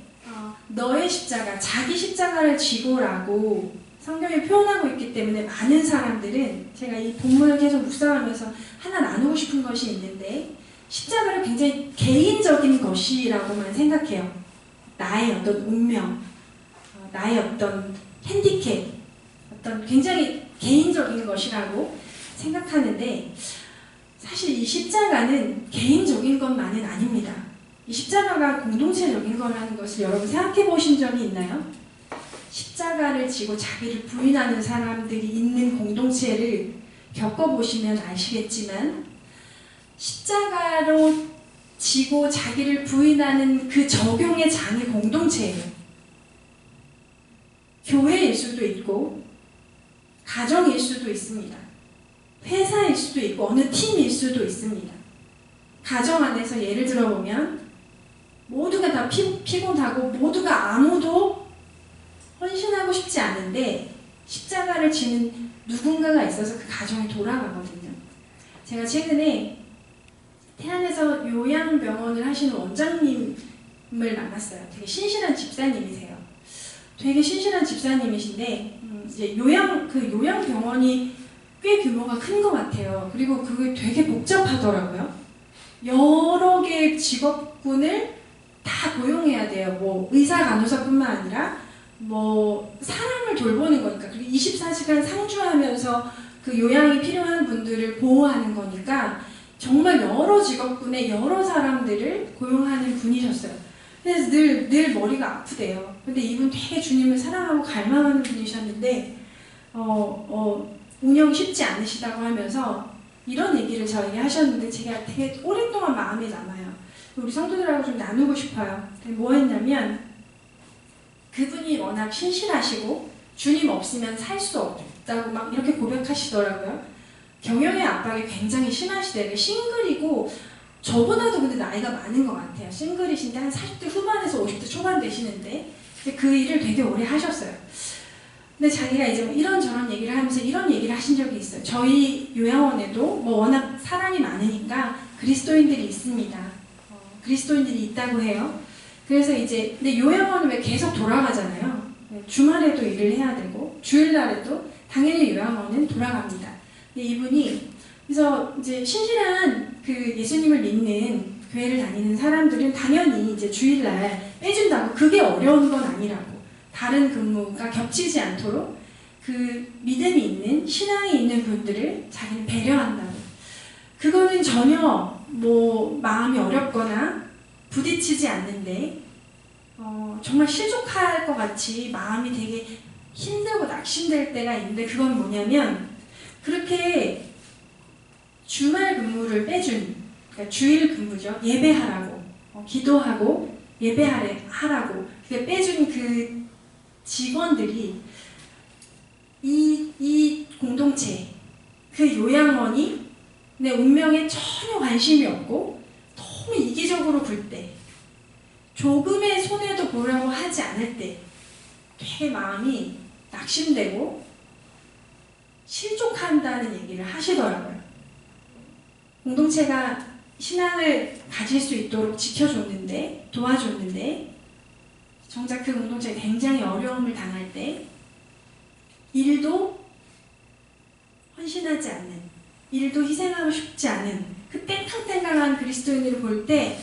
너의 십자가, 자기 십자가를 지고라고 성경이 표현하고 있기 때문에 많은 사람들은 제가 이 본문을 계속 묵상하면서 하나 나누고 싶은 것이 있는데 십자가를 굉장히 개인적인 것이라고만 생각해요. 나의 어떤 운명, 나의 어떤 핸디캡, 어떤 굉장히 개인적인 것이라고 생각하는데 사실 이 십자가는 개인적인 것만은 아닙니다. 이 십자가가 공동체적인 거라는 것을 여러분 생각해 보신 적이 있나요? 십자가를 지고 자기를 부인하는 사람들이 있는 공동체를 겪어보시면 아시겠지만 십자가로 지고 자기를 부인하는 그 적용의 장이 공동체예요. 교회일 수도 있고 가정일 수도 있습니다. 회사일 수도 있고 어느 팀일 수도 있습니다. 가정 안에서 예를 들어보면 모두가 다 피곤하고 모두가 아무도 헌신하고 싶지 않은데 십자가를 지는 누군가가 있어서 그 가정이 돌아가거든요. 제가 최근에 태안에서 요양병원을 하시는 원장님을 만났어요. 되게 신실한 집사님이세요. 되게 신실한 집사님이신데 이제 요양병원이 꽤 규모가 큰 것 같아요. 그리고 그게 되게 복잡하더라고요. 여러 개의 직업군을 다 고용해야 돼요. 뭐 의사, 간호사뿐만 아니라 뭐 사람을 돌보는 거니까 그리고 24시간 상주하면서 그 요양이 필요한 분들을 보호하는 거니까 정말 여러 직업군의 여러 사람들을 고용하는 분이셨어요. 그래서 늘 머리가 아프대요. 근데 이분 되게 주님을 사랑하고 갈망하는 분이셨는데 운영이 쉽지 않으시다고 하면서 이런 얘기를 저에게 하셨는데 제가 되게 오랫동안 마음에 남아요. 우리 성도들하고 좀 나누고 싶어요. 뭐 했냐면 그분이 워낙 신실하시고 주님 없으면 살 수 없다고 막 이렇게 고백하시더라고요. 경영의 압박이 굉장히 심하시대요. 싱글이고 저보다도 근데 나이가 많은 것 같아요. 싱글이신데 한 40대 후반에서 50대 초반 되시는데 그 일을 되게 오래 하셨어요. 근데 자기가 이제 뭐 이런저런 얘기를 하면서 이런 얘기를 하신 적이 있어요. 저희 요양원에도 뭐 워낙 사람이 많으니까 그리스도인들이 있습니다. 그리스도인들이 있다고 해요. 그래서 이제 근데 요양원은 왜 계속 돌아가잖아요. 주말에도 일을 해야 되고 주일날에도 당연히 요양원은 돌아갑니다. 근데 이분이 그래서 이제 신실한 그 예수님을 믿는 교회를 다니는 사람들은 당연히 이제 주일날 빼준다고 그게 어려운 건 아니라고 다른 근무가 겹치지 않도록 그 믿음이 있는 신앙이 있는 분들을 자기는 배려한다고 그거는 전혀 뭐 마음이 어렵거나 부딪히지 않는데 정말 실족할 것 같이 마음이 되게 힘들고 낙심될 때가 있는데 그건 뭐냐면 그렇게 주말 근무를 빼준 그러니까 주일 근무죠. 예배하라고 기도하고 예배하라고 빼준 그 직원들이 이 공동체 그 요양원이 내 운명에 전혀 관심이 없고 너무 이기적으로 굴 때 조금의 손해도 보려고 하지 않을 때 되게 마음이 낙심되고 실족한다는 얘기를 하시더라고요. 공동체가 신앙을 가질 수 있도록 지켜줬는데 도와줬는데 정작 그 공동체가 굉장히 어려움을 당할 때 일도 헌신하지 않는 일도 희생하고 싶지 않은 그 땡깡땡깡한 그리스도인들을 볼 때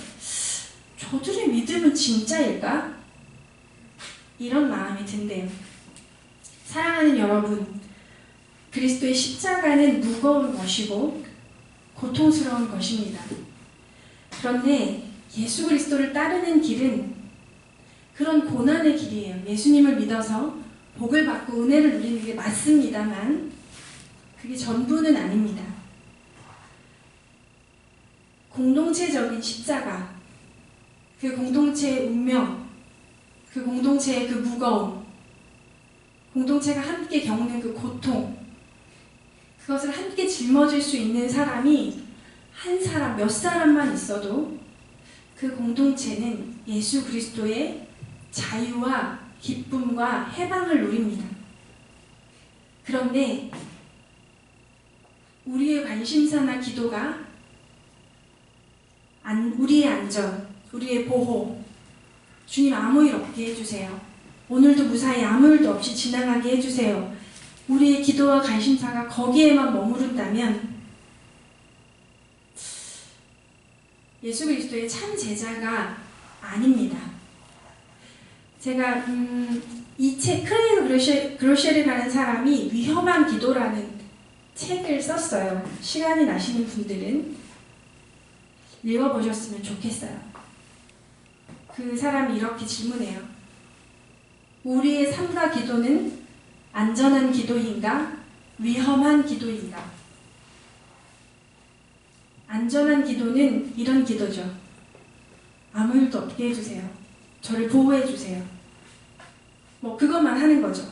저들의 믿음은 진짜일까? 이런 마음이 든대요. 사랑하는 여러분, 그리스도의 십자가는 무거운 것이고 고통스러운 것입니다. 그런데 예수 그리스도를 따르는 길은 그런 고난의 길이에요. 예수님을 믿어서 복을 받고 은혜를 누리는 게 맞습니다만 그게 전부는 아닙니다. 공동체적인 십자가, 그 공동체의 운명, 그 공동체의 그 무거움, 공동체가 함께 겪는 그 고통, 그것을 함께 짊어질 수 있는 사람이 한 사람, 몇 사람만 있어도 그 공동체는 예수 그리스도의 자유와 기쁨과 해방을 누립니다. 그런데 우리의 관심사나 기도가 우리의 안전, 우리의 보호, 주님 아무 일 없게 해주세요. 오늘도 무사히 아무 일도 없이 지나가게 해주세요. 우리의 기도와 관심사가 거기에만 머무른다면 예수 그리스도의 참 제자가 아닙니다. 제가 이 책 크레이그 그로셜이라는 사람이 위험한 기도라는 책을 썼어요. 시간이 나시는 분들은 읽어보셨으면 좋겠어요. 그 사람이 이렇게 질문해요. 우리의 삶과 기도는 안전한 기도인가? 위험한 기도인가? 안전한 기도는 이런 기도죠. 아무 일도 없게 해주세요. 저를 보호해주세요. 뭐 그것만 하는 거죠.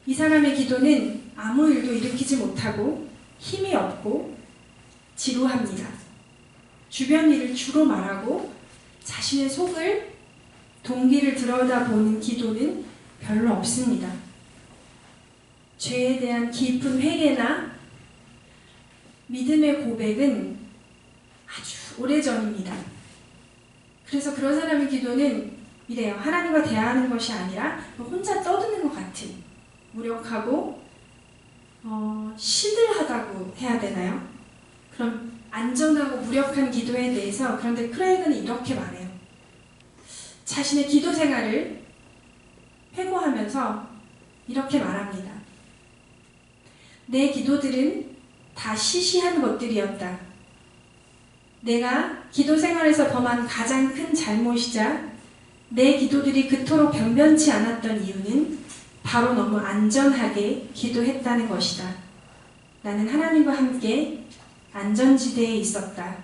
이 사람의 기도는 아무 일도 일으키지 못하고 힘이 없고 지루합니다. 주변 일을 주로 말하고 자신의 속을 동기를 들여다보는 기도는 별로 없습니다. 죄에 대한 깊은 회개나 믿음의 고백은 아주 오래전입니다. 그래서 그런 사람의 기도는 이래요. 하나님과 대화하는 것이 아니라 혼자 떠드는 것 같은, 무력하고 시들하다고 해야 되나요? 그럼 안전하고 무력한 기도에 대해서, 그런데 크레이그는 이렇게 말해요. 자신의 기도 생활을 회고하면서 이렇게 말합니다. 내 기도들은 다 시시한 것들이었다. 내가 기도 생활에서 범한 가장 큰 잘못이자 내 기도들이 그토록 변변치 않았던 이유는 바로 너무 안전하게 기도했다는 것이다. 나는 하나님과 함께 안전지대에 있었다.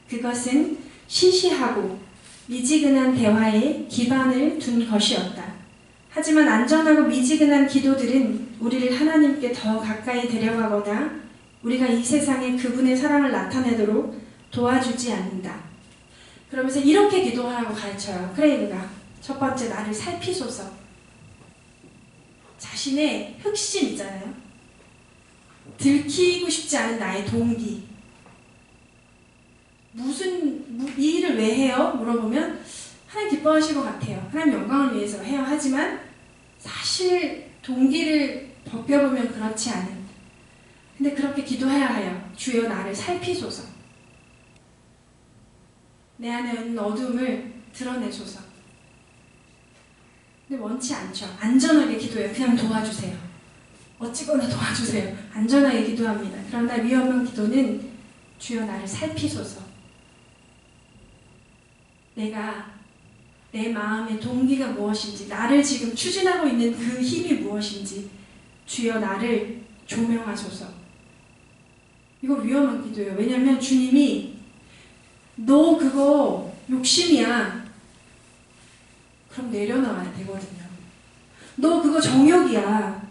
그것은 시시하고 미지근한 대화에 기반을 둔 것이었다. 하지만 안전하고 미지근한 기도들은 우리를 하나님께 더 가까이 데려가거나 우리가 이 세상에 그분의 사랑을 나타내도록 도와주지 않는다. 그러면서 이렇게 기도하라고 가르쳐요. 크레이그가. 첫 번째, 나를 살피소서. 자신의 흑심 있잖아요. 들키고 싶지 않은 나의 동기. 이 일을 왜 해요? 물어보면 하나님 기뻐하실 것 같아요. 하나님 영광을 위해서 해요. 하지만 사실 동기를 벗겨보면 그렇지 않은. 근데 그렇게 기도해야 해요. 주여 나를 살피소서. 내 안에 있는 어둠을 드러내소서. 근데 원치 않죠. 안전하게 기도해요. 그냥 도와주세요. 어찌거나 도와주세요. 안전하게 기도합니다. 그러나 위험한 기도는 주여 나를 살피소서. 내가 내 마음의 동기가 무엇인지, 나를 지금 추진하고 있는 그 힘이 무엇인지 주여 나를 조명하소서. 이거 위험한 기도예요. 왜냐하면 주님이 너 그거 욕심이야. 그럼 내려놔야 되거든요. 너 그거 정욕이야.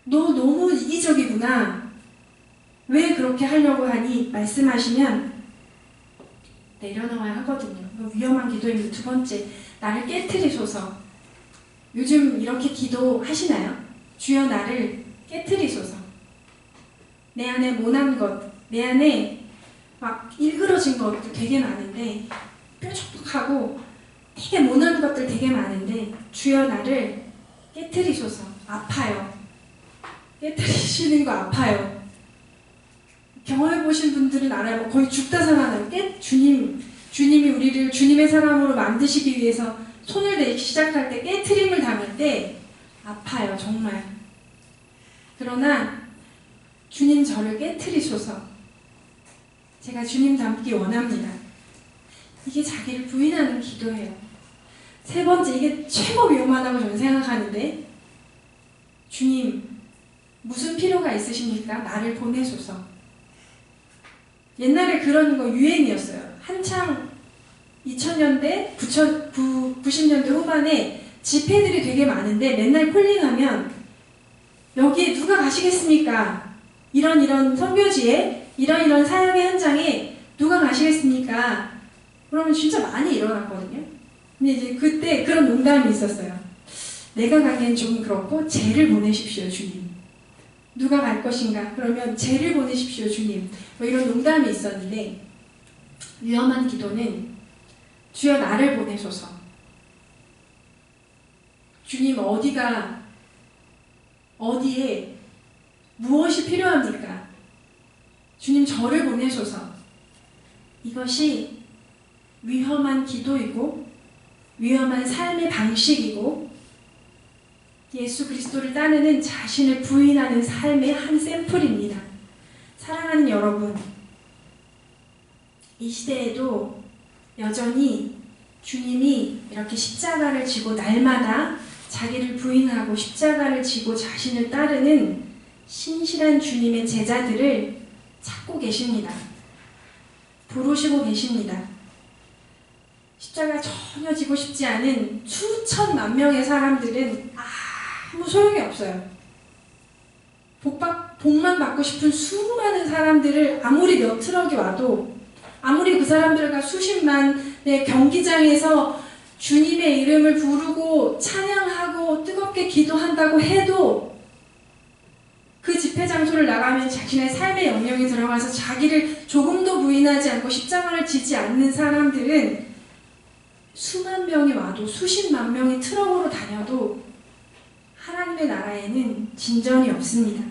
너 너무 이기적이구나. 왜 그렇게 하려고 하니? 말씀하시면 내려놓아야 하거든요. 위험한 기도입니다. 두 번째, 나를 깨트리소서. 요즘 이렇게 기도하시나요? 주여 나를 깨트리소서. 내 안에 모난 것, 내 안에 막 일그러진 것들 되게 많은데, 뾰족하고 되게 모난 것들 되게 많은데 주여 나를 깨트리소서. 아파요. 깨트리시는 거 아파요. 경험해보신 분들은 알아요. 거의 죽다 살아나요. 주님이 우리를 주님의 사람으로 만드시기 위해서 손을 대기 시작할 때, 깨트림을 당할 때 아파요. 정말. 그러나 주님 저를 깨트리소서. 제가 주님 닮기 원합니다. 이게 자기를 부인하는 기도예요. 세 번째, 이게 최고 위험하다고 저는 생각하는데, 주님 무슨 필요가 있으십니까? 나를 보내소서. 옛날에 그런 거 유행이었어요. 한창 2000년대, 90년대 후반에 집회들이 되게 많은데 맨날 폴링하면 여기에 누가 가시겠습니까? 이런 선교지에, 이런 사역의 현장에 누가 가시겠습니까? 그러면 진짜 많이 일어났거든요. 근데 이제 그때 그런 농담이 있었어요. 내가 가기엔 좀 그렇고 쟤를 보내십시오, 주님. 누가 갈 것인가? 그러면 쟤를 보내십시오, 주님. 뭐 이런 농담이 있었는데, 위험한 기도는 주여 나를 보내소서. 주님 어디에 무엇이 필요합니까? 주님 저를 보내소서. 이것이 위험한 기도이고 위험한 삶의 방식이고 예수 그리스도를 따르는 자신을 부인하는 삶의 한 샘플입니다. 사랑하는 여러분, 이 시대에도 여전히 주님이 이렇게 십자가를 지고 날마다 자기를 부인하고 십자가를 지고 자신을 따르는 신실한 주님의 제자들을 찾고 계십니다. 부르시고 계십니다. 십자가 전혀 지고 싶지 않은 수천만 명의 사람들은 아무 소용이 없어요. 복만 받고 싶은 수많은 사람들을 아무리 몇 트럭이 와도, 아무리 그 사람들과 수십만의 경기장에서 주님의 이름을 부르고 찬양하고 뜨겁게 기도한다고 해도 그 집회 장소를 나가면 자신의 삶의 영역에 들어가서 자기를 조금도 부인하지 않고 십자가를 지지 않는 사람들은 수만 명이 와도 수십만 명이 트럭으로 다녀도 하나님의 나라에는 진전이 없습니다.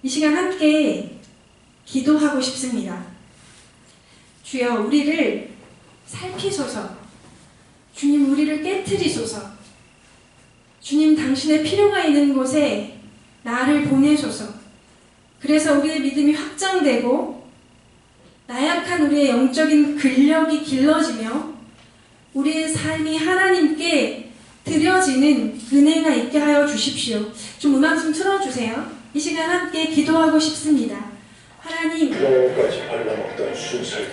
이 시간 함께 기도하고 싶습니다. 주여, 우리를 살피소서. 주님, 우리를 깨트리소서. 주님, 당신의 필요가 있는 곳에 나를 보내소서. 그래서 우리의 믿음이 확장되고 나약한 우리의 영적인 근력이 길러지며 우리의 삶이 하나님께 드려지는 은혜가 있게 하여 주십시오. 좀 음악 좀 틀어주세요. 이 시간 함께 기도하고 싶습니다. 하나님,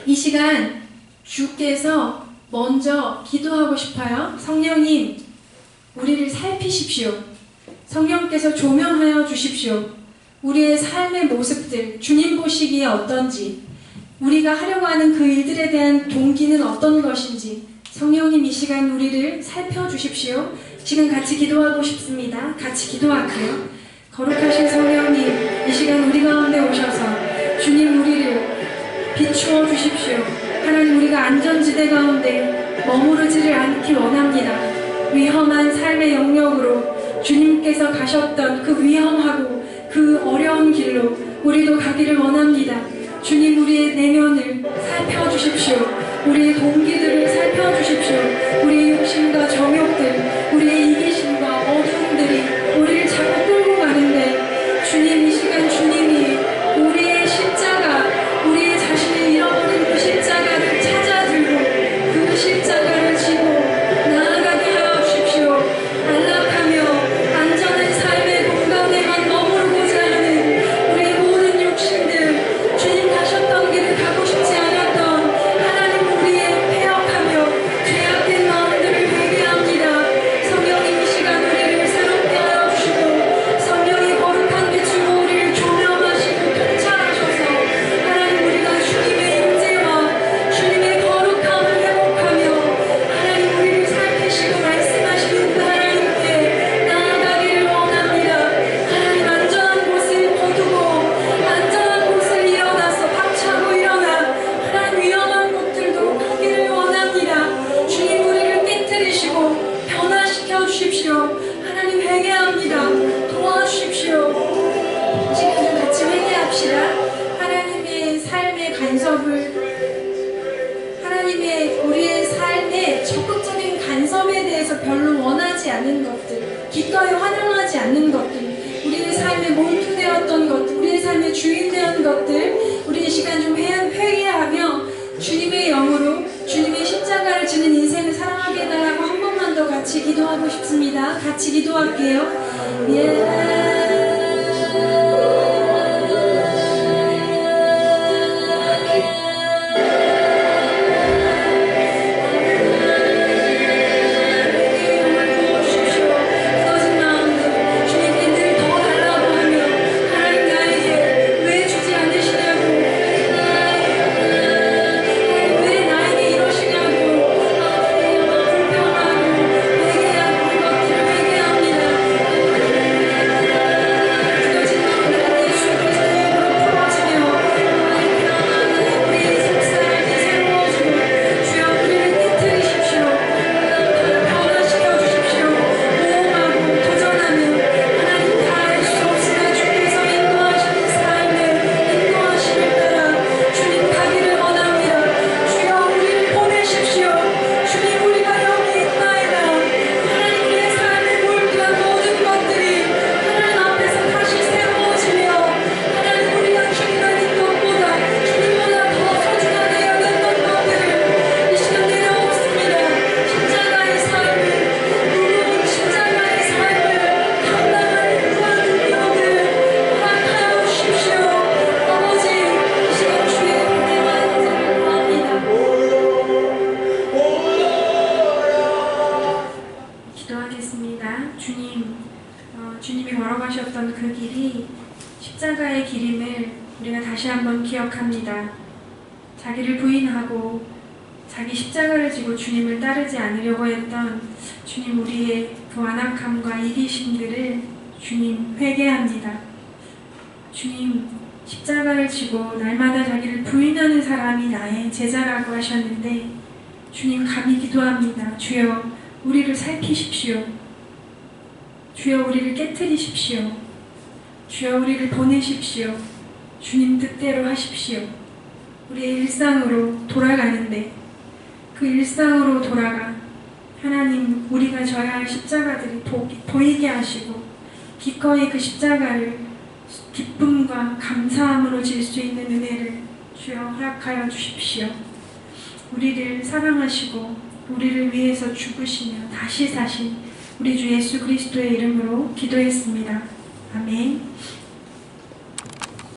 이 시간 주께서 먼저 기도하고 싶어요. 성령님, 우리를 살피십시오. 성령께서 조명하여 주십시오. 우리의 삶의 모습들, 주님 보시기에 어떤지, 우리가 하려고 하는 그 일들에 대한 동기는 어떤 것인지 성령님 이 시간 우리를 살펴주십시오. 지금 같이 기도하고 싶습니다. 같이 기도할게요. 거룩하신 성령님, 이 시간 우리 가운데 오셔서 주님 우리를 비추어 주십시오. 하나님, 우리가 안전지대 가운데 머무르지를 않기 원합니다. 위험한 삶의 영역으로 주님께서 가셨던 그 위험하고 그 어려운 길로 우리도 가기를 원합니다. 주님, 우리의 내면을 살펴주십시오. 우리의 동기들을 살펴주십시오. 우리의 욕심과 정욕들, 우리의 이기심과 어두움들이 우리를 자꾸 끌고 가는데 주님, 이 시간 주님이 우리의 십자가, 우리의 자신을 잃어버린 그 십자가를 찾아들고 그 십자가를 지고 나아가게 하여 주십시오. 안락하며 안전한 삶의 공간에만 머무르고자 하는 우리의 모든 욕심들, 주님 가셨던 길을 가고 싶지 않았던 하나님, 우리의 폐역하며 죄악된 마음들을 회개합니다. 성령님, 이 시간 우리를 새롭게 하여 주시고 성령이 거룩한 빛으로 우리를 조명하시고 통찰하셔서 하나님, 우리가 주님의 임재와 주님의 거룩함을 회복하며 하나님, 우리를 살피시고 말씀하시는 그 하나님께 나아가기를 원합니다. 하나님, 안전한 곳을 거두고 안전한 곳을 일어나서 박차고 일어나 하나님, 위험한 곳들도 가기를 원합니다. 주님, 우리를 깨뜨리시고 변화시켜 주십시오. 하나님, 회개합니다. 도와주십시오. 지금 좀 같이 회개합시다. 하나님의 삶의 간섭을, 하나님의 우리의 삶의 적극적인 간섭에 대해서 별로 원하지 않는 것들, 기꺼이 환영하지 않는 것들, 우리의 삶에 몰두되었던 것들, 우리의 삶의 주인되었던 것들, 우리 이 시간 좀 회개하며 주님의 영으로 주님의 십자가를 지는 인생을 사랑하게 해달라고 한 번만 더 같이 기도하고 싶습니다. 같이 기도할게요. 자기를 부인하고 자기 십자가를 지고 주님을 따르지 않으려고 했던 주님 우리의 그 완악함과 이기심들을 주님 회개합니다. 주님 십자가를 지고 날마다 자기를 부인하는 사람이 나의 제자라고 하셨는데 주님 감히 기도합니다. 주여 우리를 살피십시오. 주여 우리를 깨트리십시오. 주여 우리를 보내십시오. 주님 뜻대로 하십시오. 우리의 일상으로 돌아가는데 그 일상으로 돌아가 하나님 우리가 져야 할 십자가들이 보이게 하시고 기꺼이 그 십자가를 기쁨과 감사함으로 질 수 있는 은혜를 주여 허락하여 주십시오. 우리를 사랑하시고 우리를 위해서 죽으시며 다시 사신 우리 주 예수 그리스도의 이름으로 기도했습니다. 아멘.